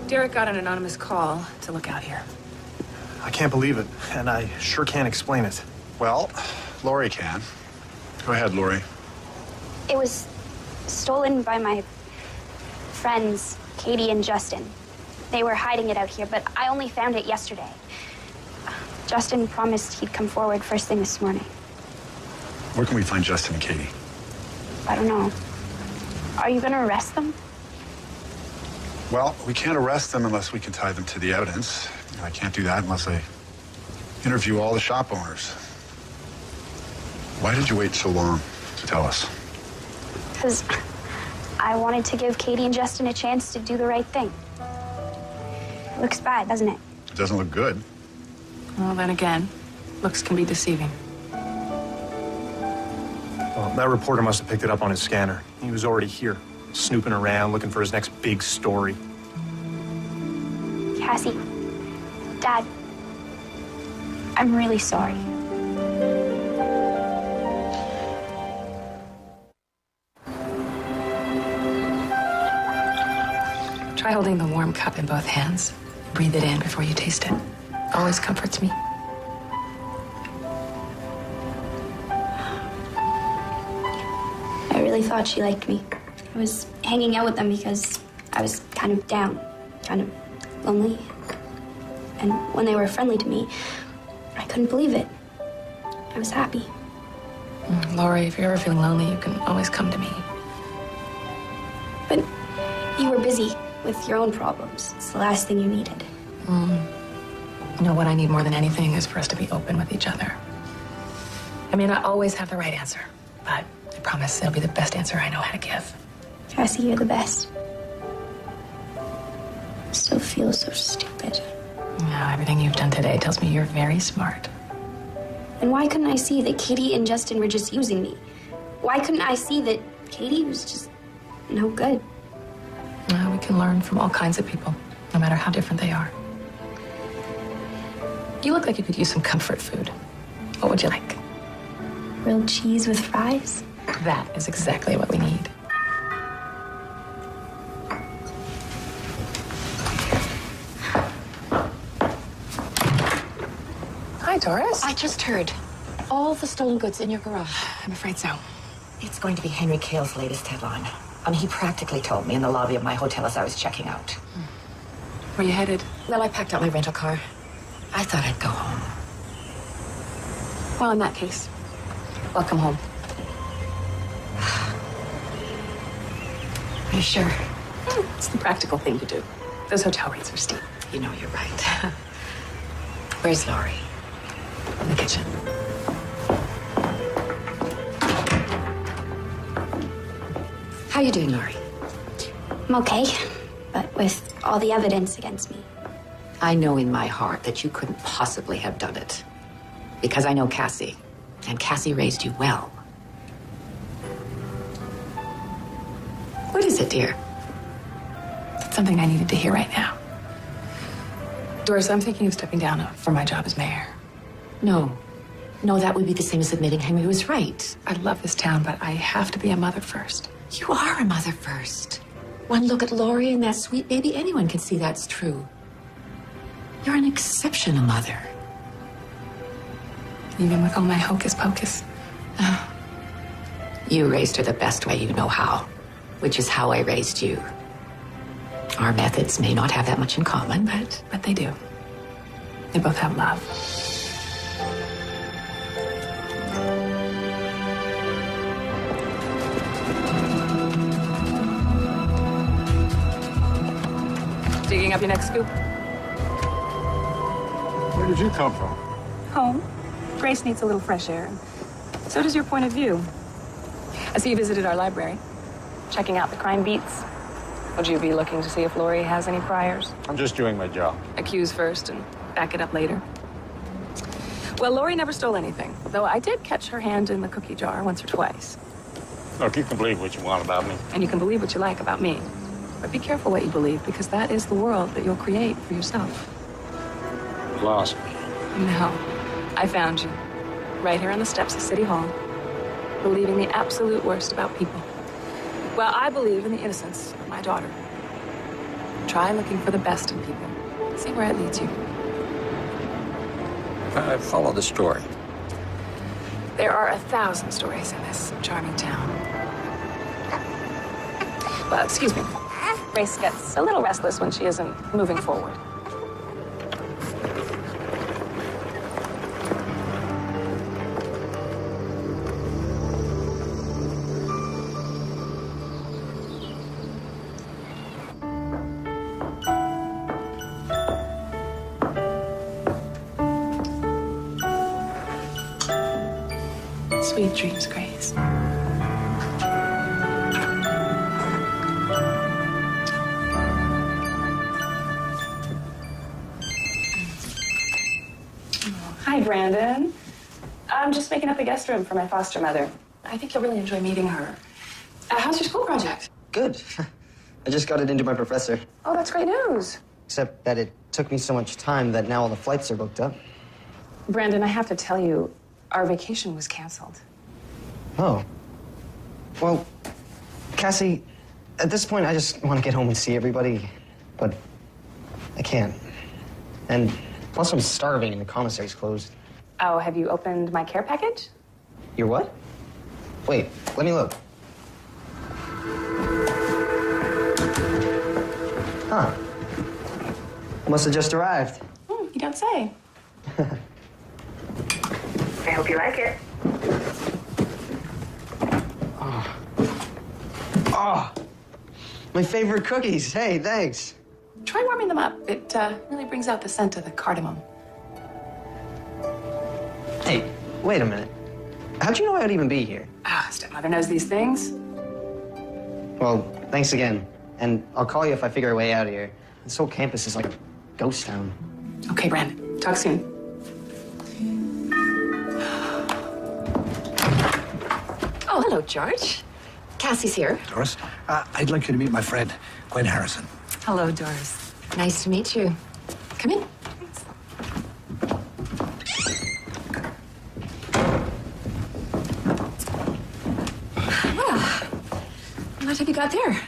Derek got an anonymous call to look out here. I can't believe it, and I sure can't explain it. Well, Lori can. Go ahead, Lori. It was stolen by my friends, Katie and Justin. They were hiding it out here, but I only found it yesterday. Justin promised he'd come forward first thing this morning. Where can we find Justin and Katie? I don't know. Are you gonna arrest them? Well, we can't arrest them unless we can tie them to the evidence. And I can't do that unless I interview all the shop owners. Why did you wait so long to tell us? Because I wanted to give Katie and Justin a chance to do the right thing. It looks bad, doesn't it? It doesn't look good. Well, then again, looks can be deceiving. Well, that reporter must have picked it up on his scanner. He was already here, snooping around, looking for his next big story. Cassie, Dad, I'm really sorry. Try holding the warm cup in both hands. Breathe it in before you taste it. Always comforts me. I really thought she liked me. I was hanging out with them because I was kind of down, kind of lonely. And when they were friendly to me, I couldn't believe it. I was happy. Lori, if you're ever feeling lonely, you can always come to me. But you were busy with your own problems. It's the last thing you needed. You know what I need more than anything is for us to be open with each other. I may not always have the right answer, but I promise it'll be the best answer I know how to give. Cassie, you're the best. I still feel so stupid. Yeah, everything you've done today tells me you're very smart. And why couldn't I see that Katie and Justin were just using me? Why couldn't I see that Katie was just no good? We can learn from all kinds of people, no matter how different they are. You look like you could use some comfort food. What would you like? Grilled cheese with fries? That is exactly what we need. Hi, Doris. I just heard. All the stolen goods in your garage. I'm afraid so. It's going to be Henry Cale's latest headline. He practically told me in the lobby of my hotel as I was checking out. Where you headed? Well, I packed up my rental car. I thought I'd go home. Well, in that case, welcome home. Are you sure? It's the practical thing to do. Those hotel rates are steep. You know, you're right. Where's Laurie? In the kitchen. How you doing, Laurie? I'm okay, but with all the evidence against me. I know in my heart that you couldn't possibly have done it. Because I know Cassie, and Cassie raised you well. What is it, dear? It's something I needed to hear right now. Doris, I'm thinking of stepping down from my job as mayor. No. No, that would be the same as admitting Henry was right. I love this town, but I have to be a mother first. You are a mother first. One look at Laurie and that sweet baby, anyone can see that's true. You're an exceptional mother. Even with all my hocus pocus. You raised her the best way you know how, which is how I raised you. Our methods may not have that much in common, but they do. They both have love. Digging up your next scoop? Where'd you come from? Home. Grace needs a little fresh air. So does your point of view. I see you visited our library, checking out the crime beats. Would you be looking to see if Lori has any priors? I'm just doing my job. Accuse first and back it up later. Well, Lori never stole anything, though I did catch her hand in the cookie jar once or twice. Look, you can believe what you want about me. And you can believe what you like about me. But be careful what you believe, because that is the world that you'll create for yourself. You lost me. No. I found you. Right here on the steps of City Hall. Believing the absolute worst about people. Well, I believe in the innocence of my daughter. Try looking for the best in people. See where it leads you. Follow the story. There are 1,000 stories in this charming town. Well, excuse me. Grace gets a little restless when she isn't moving forward. Sweet dreams, Grace. Hi, Brandon. I'm just making up a guest room for my foster mother. I think you'll really enjoy meeting her. How's your school project? Good. I just got it into my professor. Oh, that's great news. Except that it took me so much time that now all the flights are booked up. Brandon, I have to tell you, our vacation was canceled. Oh. Well, Cassie, at this point, I just want to get home and see everybody, but I can't. And plus, I'm starving and the commissary's closed. Oh, have you opened my care package? Your what? Wait, let me look. Huh. Must have just arrived. You don't say. I hope you like it. Oh, my favorite cookies. Hey, thanks. Try warming them up. It really brings out the scent of the cardamom. Hey, wait a minute. How'd you know I would even be here? Stepmother knows these things. Well, thanks again. And I'll call you if I figure a way out of here. This whole campus is like a ghost town. Okay, Brandon. Talk soon. Oh, hello, George. Cassie's here. Doris, I'd like you to meet my friend, Gwen Harrison. Hello, Doris. Nice to meet you. Come in. What have you got there?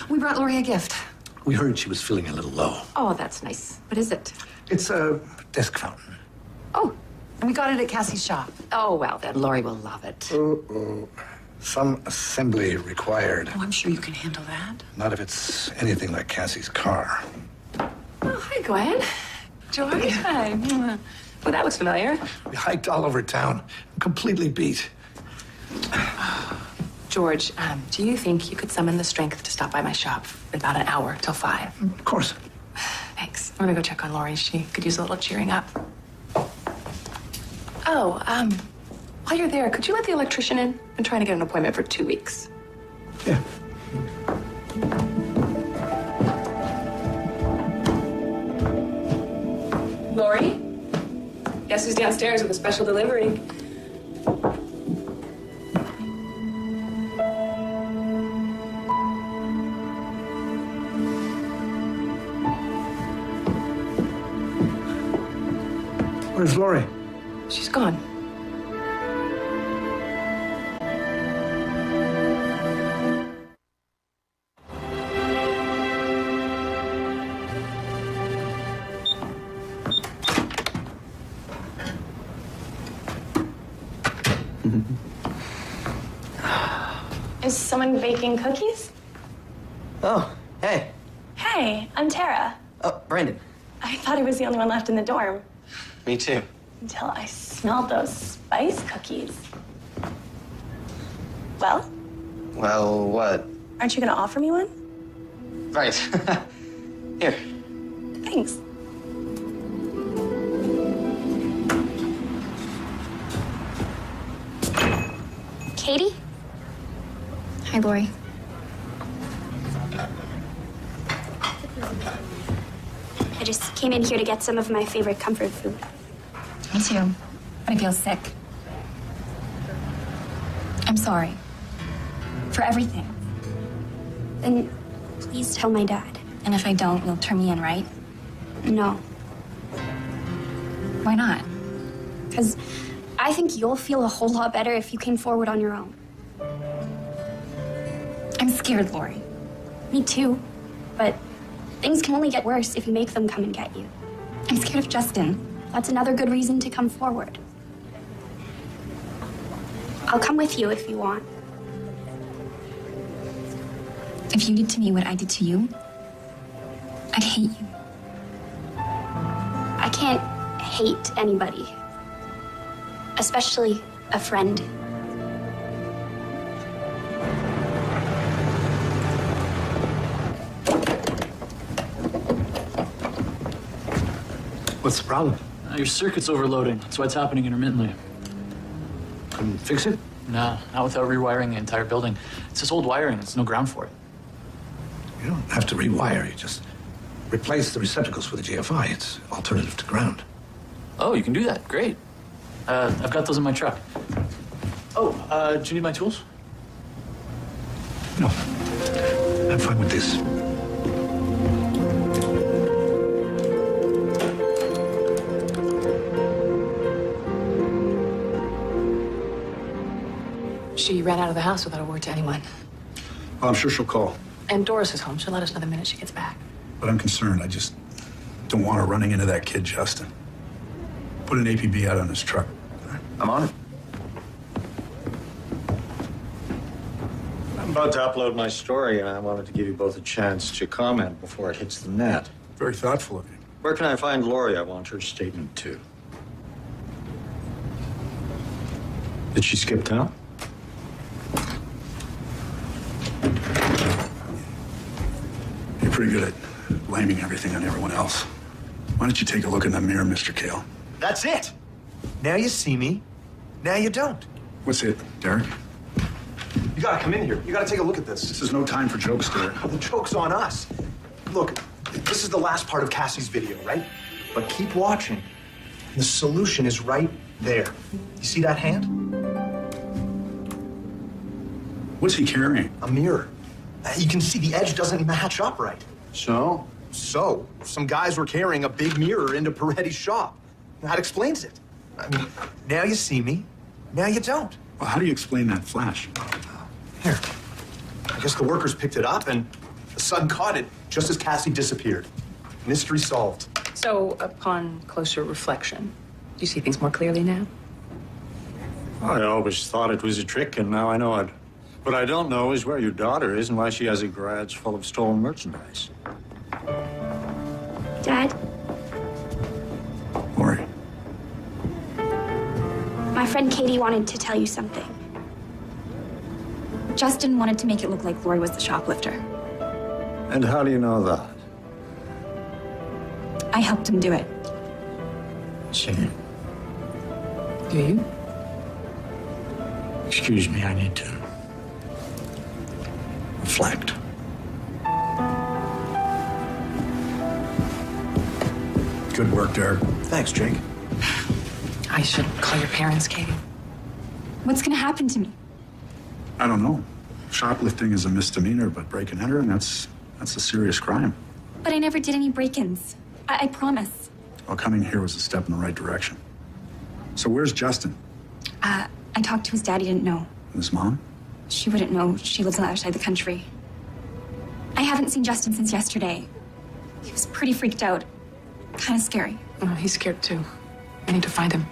We brought Lori a gift. We heard she was feeling a little low. Oh, that's nice. What is it? It's a disc fountain. Oh, we got it at Cassie's shop. Oh, well, then Lori will love it. Uh-oh. Some assembly required. Oh, I'm sure you can handle that. Not if it's anything like Cassie's car. Oh, hi, Gwen. George, hi. Well, that looks familiar. We hiked all over town, completely beat. George, do you think you could summon the strength to stop by my shop in about an hour till 5? Of course. Thanks. I'm gonna go check on Lori. She could use a little cheering up. Oh, while you're there, could you let the electrician in? I'm trying to get an appointment for 2 weeks. Yeah. Lori? Guess who's downstairs with a special delivery? Where's Lori? She's gone. Is someone baking cookies? Oh, hey. Hey, I'm Tara. Oh, Brandon. I thought I was the only one left in the dorm Me too. until I smelled those spice cookies. Well, Well, what? aren't you going to offer me one? Right. Here. Thanks. Hi, Lori. I just came in here to get some of my favorite comfort food. Me too. But I feel sick. I'm sorry. For everything. Then please tell my dad. And if I don't, you'll turn me in, right? No. Why not? Because I think you'll feel a whole lot better if you came forward on your own. I'm scared, Lori. Me too. But things can only get worse if you make them come and get you. I'm scared of Justin. That's another good reason to come forward. I'll come with you if you want. If you did to me what I did to you, I'd hate you. I can't hate anybody. Especially a friend. What's the problem? Your circuit's overloading. That's why it's happening intermittently. Couldn't fix it? No, not without rewiring the entire building. It's just old wiring. There's no ground for it. You don't have to rewire. You just replace the receptacles for the GFI. It's alternative to ground. Oh, you can do that. Great. I've got those in my truck. Oh, do you need my tools? No. I'm fine with this. She ran out of the house without a word to anyone. Well, I'm sure she'll call. And Doris is home. She'll let us know the minute she gets back. But I'm concerned. I just don't want her running into that kid, Justin. Put an APB out on his truck. I'm on it. I'm about to upload my story, and I wanted to give you both a chance to comment before it hits the net. Very thoughtful of you. Where can I find Lori? I want her statement, too. Did she skip town? You're pretty good at blaming everything on everyone else. Why don't you take a look in the mirror, Mr. Kale? That's it. Now you see me. Now you don't. What's it, Derek? You gotta come in here. You gotta take a look at this. This is no time for jokes, Derek. The joke's on us. Look, this is the last part of Cassie's video, right? But keep watching. The solution is right there. You see that hand? What's he carrying? A mirror. You can see the edge doesn't match up right. So? So, some guys were carrying a big mirror into Peretti's shop. That explains it. I mean, now you see me, now you don't. Well, how do you explain that flash? Here. I guess the workers picked it up and the sun caught it just as Cassie disappeared. Mystery solved. So, upon closer reflection, do you see things more clearly now? I always thought it was a trick, and now I know it. What I don't know is where your daughter is and why she has a garage full of stolen merchandise. Dad, Lori. my friend Katie wanted to tell you something. Justin wanted to make it look like Lori was the shoplifter. And how do you know that? I helped him do it. See. Do you? Excuse me, I need to reflect. Good work, Derek. Thanks, Jake. I should call your parents, Katie. What's gonna happen to me? I don't know. Shoplifting is a misdemeanor, but break and entering, that's a serious crime. But I never did any break-ins. I promise. Well, coming here was a step in the right direction. So where's Justin? I talked to his dad. He didn't know. And his mom? She wouldn't know. She lives outside the country. I haven't seen Justin since yesterday. He was pretty freaked out. Kind of scary. Oh, he's scared too. I need to find him.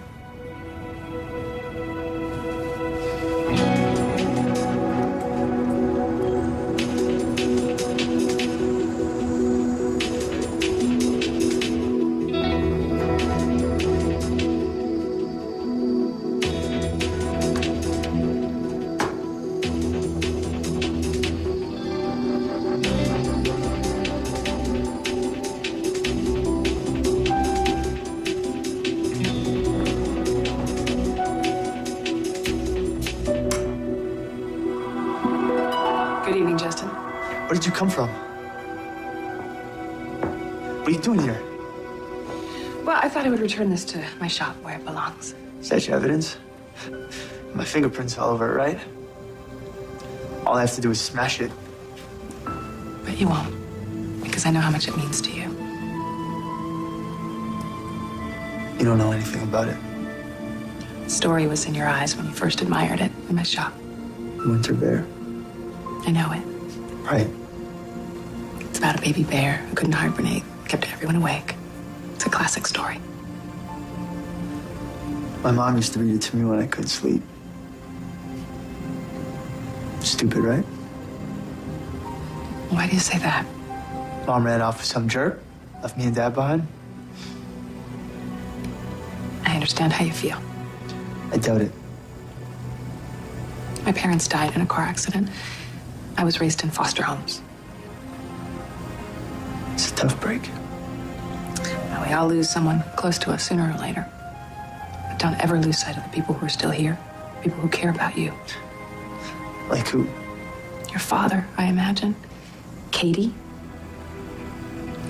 Where did you come from? What are you doing here? Well, I thought I would return this to my shop where it belongs. Such evidence. My fingerprints all over it, right? All I have to do is smash it. But you won't, because I know how much it means to you. You don't know anything about it. The story was in your eyes when you first admired it in my shop. The winter bear. I know it. Right. It's about a baby bear who couldn't hibernate, kept everyone awake. It's a classic story. My mom used to read it to me when I couldn't sleep. Stupid, right? Why do you say that? Mom ran off with some jerk, left me and Dad behind. I understand how you feel. I doubt it. My parents died in a car accident. I was raised in foster homes. It's a tough break. Well, we all lose someone close to us sooner or later. But don't ever lose sight of the people who are still here, people who care about you. Like who? Your father, I imagine. Katie.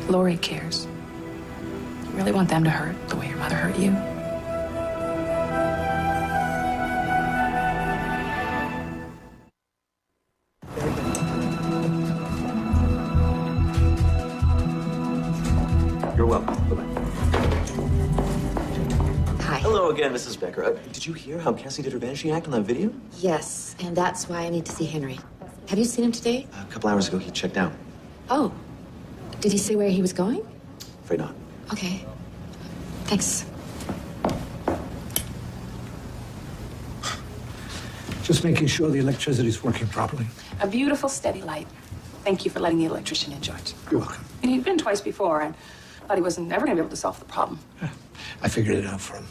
Lori cares. You really want them to hurt the way your mother hurt you? You're welcome. Bye-bye. Hi. Hello again, Mrs. Becker. Did you hear how Cassie did her vanishing act on that video? Yes, and that's why I need to see Henry. Have you seen him today? A couple hours ago, he checked out. Oh. Did he say where he was going? Afraid not. Okay. Thanks. Just making sure the electricity's working properly. A beautiful, steady light. Thank you for letting the electrician in, George. You're welcome. And he'd been twice before and thought he wasn't ever going to be able to solve the problem. I figured it out for him.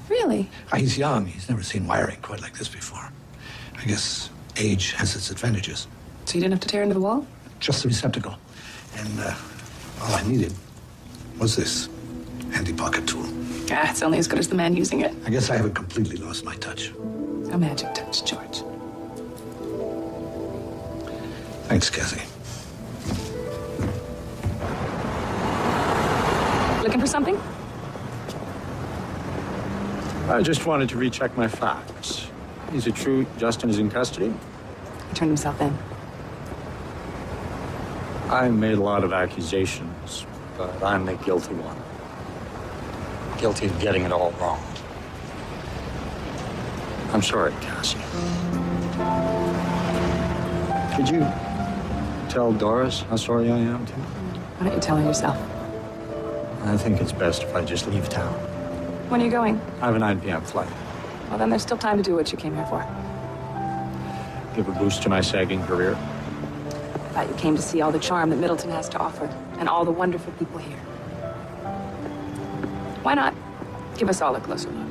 Really? He's young. He's never seen wiring quite like this before. I guess age has its advantages. So you didn't have to tear into the wall? Just the receptacle. And all I needed was this handy pocket tool. Ah, it's only as good as the man using it. I guess I haven't completely lost my touch. A magic touch, George. Thanks, Cassie. Looking for something? I just wanted to recheck my facts. Is it true Justin is in custody? He turned himself in. I made a lot of accusations, but I'm the guilty one. Guilty of getting it all wrong. I'm sorry, Cassie. Could you tell Doris how sorry I am, too? Why don't you tell her yourself? I think it's best if I just leave town. When are you going? I have a 9 p.m. flight. Well, then there's still time to do what you came here for. Give a boost to my sagging career. I thought you came to see all the charm that Middleton has to offer and all the wonderful people here. Why not give us all a closer look?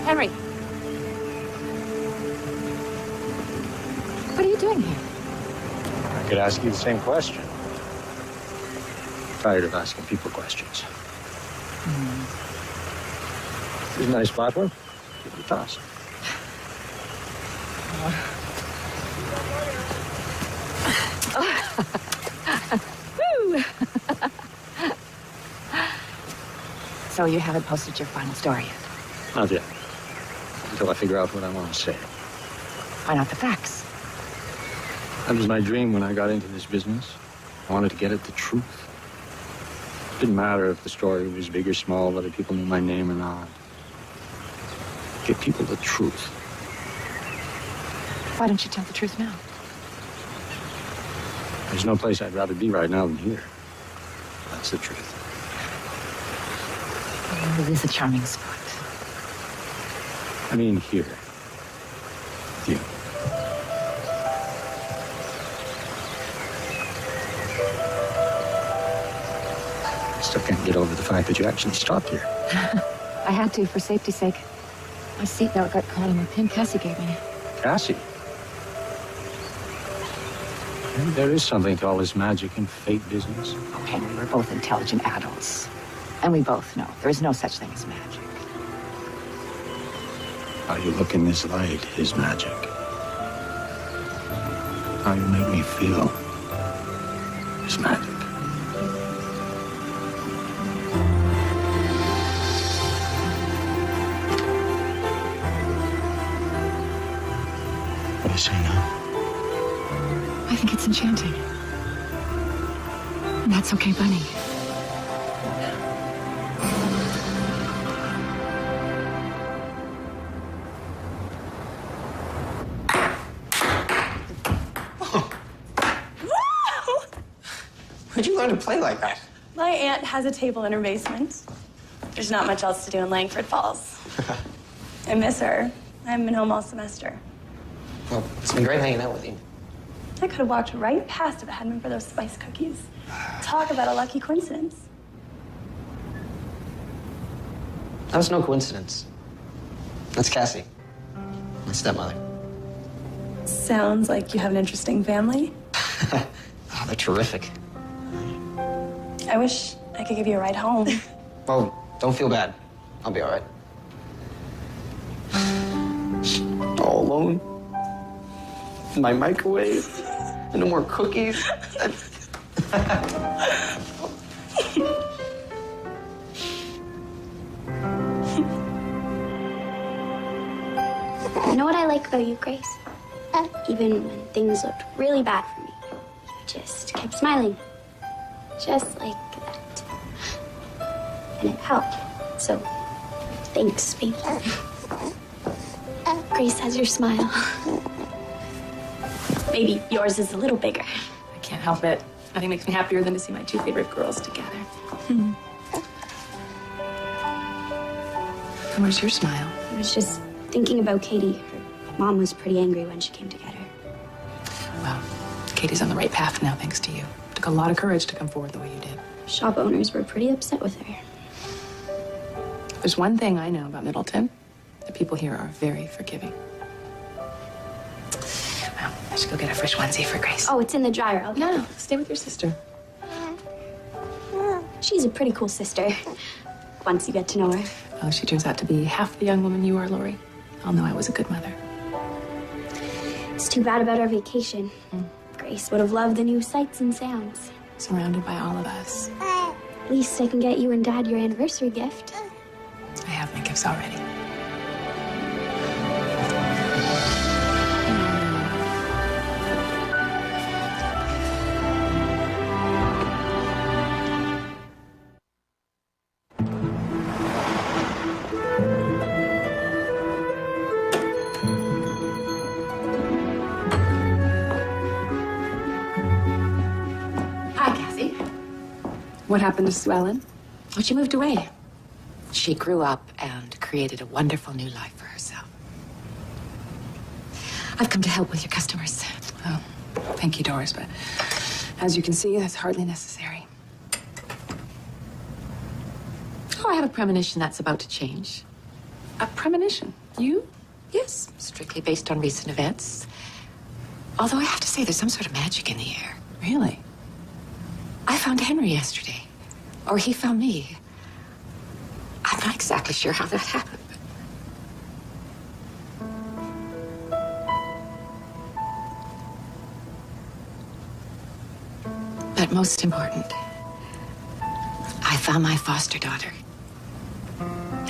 Henry. What are you doing here? I could ask you the same question. Tired of asking people questions. This is a nice platform. Give it a toss. Woo! So you haven't posted your final story yet? Not yet. Until I figure out what I want to say. Why not the facts? That was my dream when I got into this business. I wanted to get at the truth. It didn't matter if the story was big or small, whether people knew my name or not. Give people the truth. Why don't you tell the truth now? There's no place I'd rather be right now than here. It's the truth. Oh, it is a charming spot. I mean, here. You. I still can't get over the fact that you actually stopped here. I had to, for safety's sake. My seatbelt got caught in the pin Cassie gave me. Cassie. Maybe there is something to all this magic and fate business. Oh, Henry, we're both intelligent adults. And we both know there is no such thing as magic. How you look in this light is magic. How you make me feel is magic. What do you say now? I think it's enchanting. And that's okay, Bunny. Where'd you learn to play like that? My aunt has a table in her basement. There's not much else to do in Langford Falls. I miss her. I haven't been home all semester. Well, it's been great hanging out with you. I could have walked right past if it hadn't been for those spice cookies. Talk about a lucky coincidence. That was no coincidence. That's Cassie, my stepmother. Sounds like you have an interesting family. Oh, they're terrific. I wish I could give you a ride home. Well, don't feel bad. I'll be all right. All alone. In my microwave. And no more cookies. You know what I like about you, Grace? Even when things looked really bad for me, you just kept smiling. Just like that. And it helped. So, thanks, baby. Grace has your smile. Maybe yours is a little bigger. I can't help it. Nothing makes me happier than to see my two favorite girls together. And where's your smile? I was just thinking about Katie. Her mom was pretty angry when she came to get her. Well, Katie's on the right path now, thanks to you. It took a lot of courage to come forward the way you did. Shop owners were pretty upset with her. There's one thing I know about Middleton. The people here are very forgiving. Well, I should go get a fresh onesie for Grace. Oh, it's in the dryer. I'll get No, stay with your sister. She's a pretty cool sister. Once you get to know her. Oh, she turns out to be half the young woman you are, Lori. I'll know I was a good mother. It's too bad about our vacation. Grace would have loved the new sights and sounds. Surrounded by all of us. At least I can get you and Dad your anniversary gift. I have my gifts already. What happened to Sue Ellen? Oh, she moved away. She grew up and created a wonderful new life for herself. I've come to help with your customers. Oh, thank you, Doris, but as you can see, that's hardly necessary. Oh, I have a premonition that's about to change. A premonition? You? Yes, strictly based on recent events. Although I have to say, there's some sort of magic in the air. Really? I found Henry yesterday. Or he found me. I'm not exactly sure how that happened. But most important, I found my foster daughter.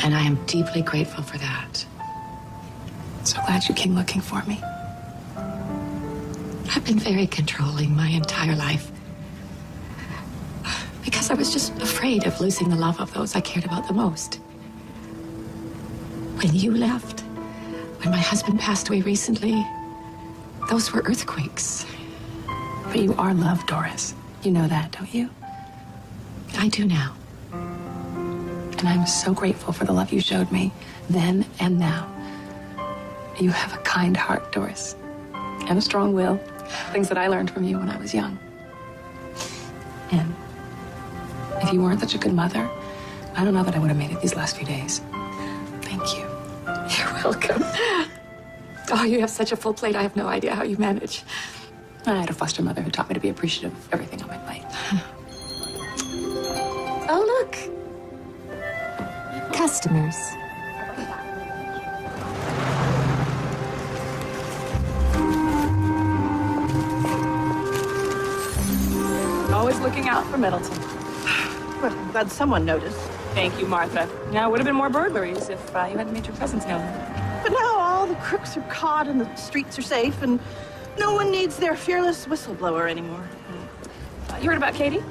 And I am deeply grateful for that. So glad you came looking for me. I've been very controlling my entire life. Because I was just afraid of losing the love of those I cared about the most. When you left, when my husband passed away recently, those were earthquakes. But you are loved, Doris. You know that, don't you? I do now. And I'm so grateful for the love you showed me then and now. You have a kind heart, Doris, and a strong will. Things that I learned from you when I was young. And if you weren't such a good mother, I don't know that I would have made it these last few days. Thank you. You're welcome. Oh, you have such a full plate. I have no idea how you manage. I had a foster mother who taught me to be appreciative of everything on my plate. Oh, look. Customers. Always looking out for Middleton. Well, I'm glad someone noticed. Thank you, Martha. Now, it would have been more burglaries if you hadn't made your presence known. But now all the crooks are caught and the streets are safe, and no one needs their fearless whistleblower anymore. You heard about Katie?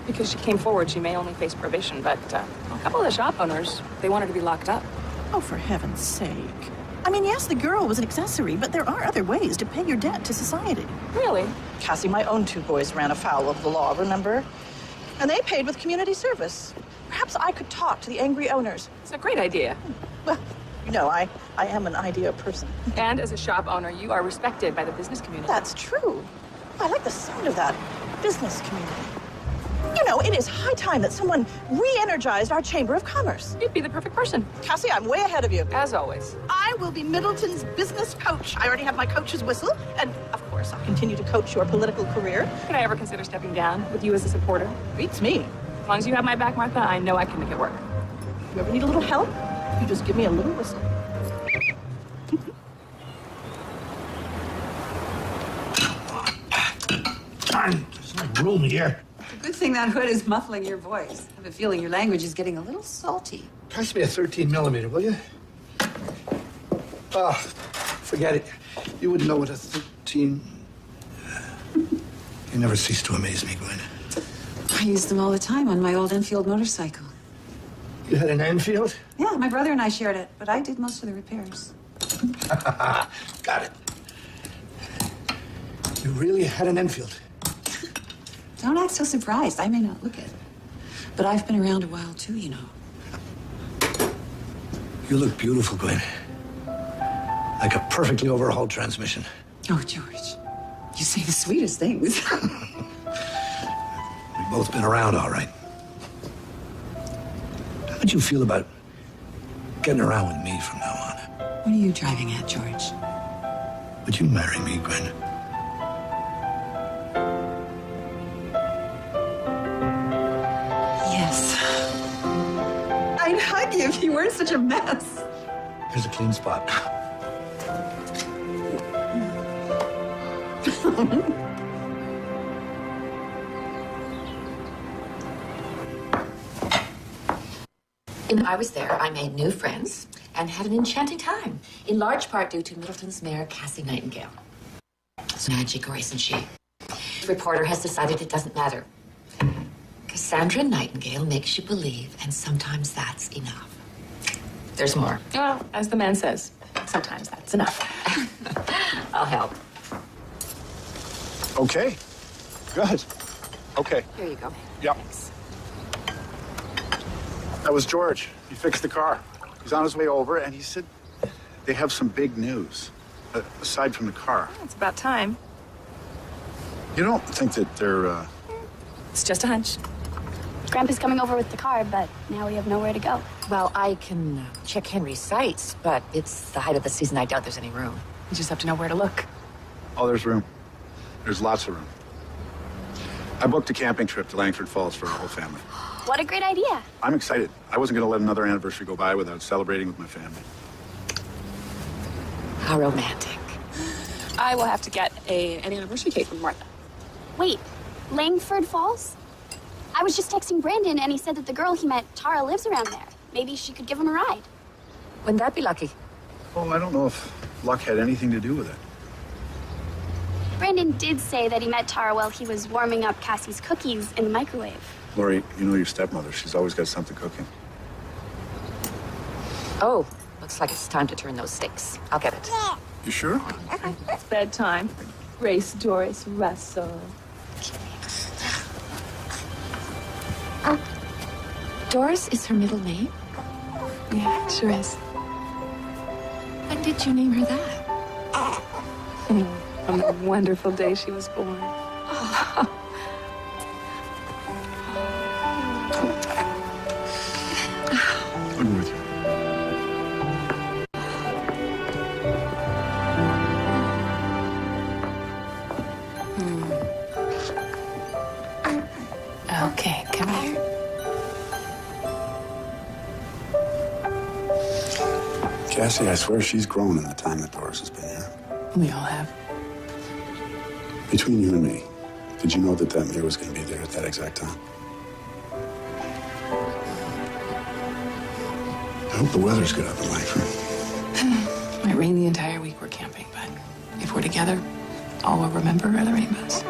Because she came forward, she may only face probation, but a couple of the shop owners, they want her to be locked up. Oh, for heaven's sake. I mean, yes, the girl was an accessory, but there are other ways to pay your debt to society. Really? Cassie, my own two boys ran afoul of the law, remember? And they paid with community service. Perhaps I could talk to the angry owners. It's a great idea. Well, you know, I am an idea person. And as a shop owner, you are respected by the business community. That's true. I like the sound of that. Business community. You know, it is high time that someone re-energized our Chamber of Commerce. You'd be the perfect person. Cassie, I'm way ahead of you. As always. I will be Middleton's business coach. I already have my coach's whistle, and of course, I'll continue to coach your political career. Could I ever consider stepping down with you as a supporter? Beats me. As long as you have my back, Martha, I know I can make it work. If you ever need a little help, you just give me a little whistle. There's no room here. Good thing that hood is muffling your voice. I have a feeling your language is getting a little salty. Pass me a 13 millimeter, will you? Oh, forget it. You wouldn't know what a 13... You never cease to amaze me, Gwen. I use them all the time on my old Enfield motorcycle. You had an Enfield? Yeah, my brother and I shared it, but I did most of the repairs. Got it. You really had an Enfield? Don't act so surprised. I may not look it. But I've been around a while, too, you know. You look beautiful, Gwen. Like a perfectly overhauled transmission. Oh, George. You say the sweetest things. We've both been around, all right. How would you feel about getting around with me from now on? What are you driving at, George? Would you marry me, Gwen? Yes. I'd hug you if you weren't such a mess. Here's a clean spot. When I was there, I made new friends and had an enchanting time, in large part due to Middleton's mayor, Cassie Nightingale. So magic, or isn't she? The reporter has decided it doesn't matter. Cassandra Nightingale makes you believe, and sometimes that's enough. There's more. Well, as the man says, sometimes that's enough. I'll help. Okay. Good. Okay. Here you go. Yep. That was George. He fixed the car. He's on his way over, and he said they have some big news, aside from the car. It's about time. You don't think that they're, It's just a hunch. Grandpa's coming over with the car, but now we have nowhere to go. Well, I can check Henry's sites, but it's the height of the season. I doubt there's any room. You just have to know where to look. Oh, there's room. There's lots of room. I booked a camping trip to Langford Falls for our whole family. What a great idea. I'm excited. I wasn't going to let another anniversary go by without celebrating with my family. How romantic. I will have to get an anniversary cake from Martha. Wait, Langford Falls? I was just texting Brandon, and he said that the girl he met, Tara, lives around there. Maybe she could give him a ride. Wouldn't that be lucky? Oh, I don't know if luck had anything to do with it. Brandon did say that he met Tara while he was warming up Cassie's cookies in the microwave. Lori, you know your stepmother. She's always got something cooking. Oh, looks like it's time to turn those steaks. I'll get it. You sure? It's bedtime. Grace Doris Russell. Doris is her middle name? Yeah, it sure is. When did you name her that? On the wonderful day she was born. I'll go with you. Okay, come here. Cassie, I swear she's grown in the time that Doris has been here. We all have. Between you and me, did you know that that mirror was going to be there at that exact time? I hope the weather's good up in Langford. Might rain the entire week we're camping, but if we're together, all we'll remember are the rainbows.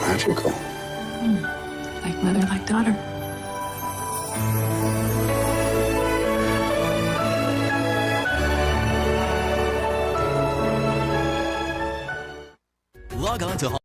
Magical. Like mother, like daughter. Log on to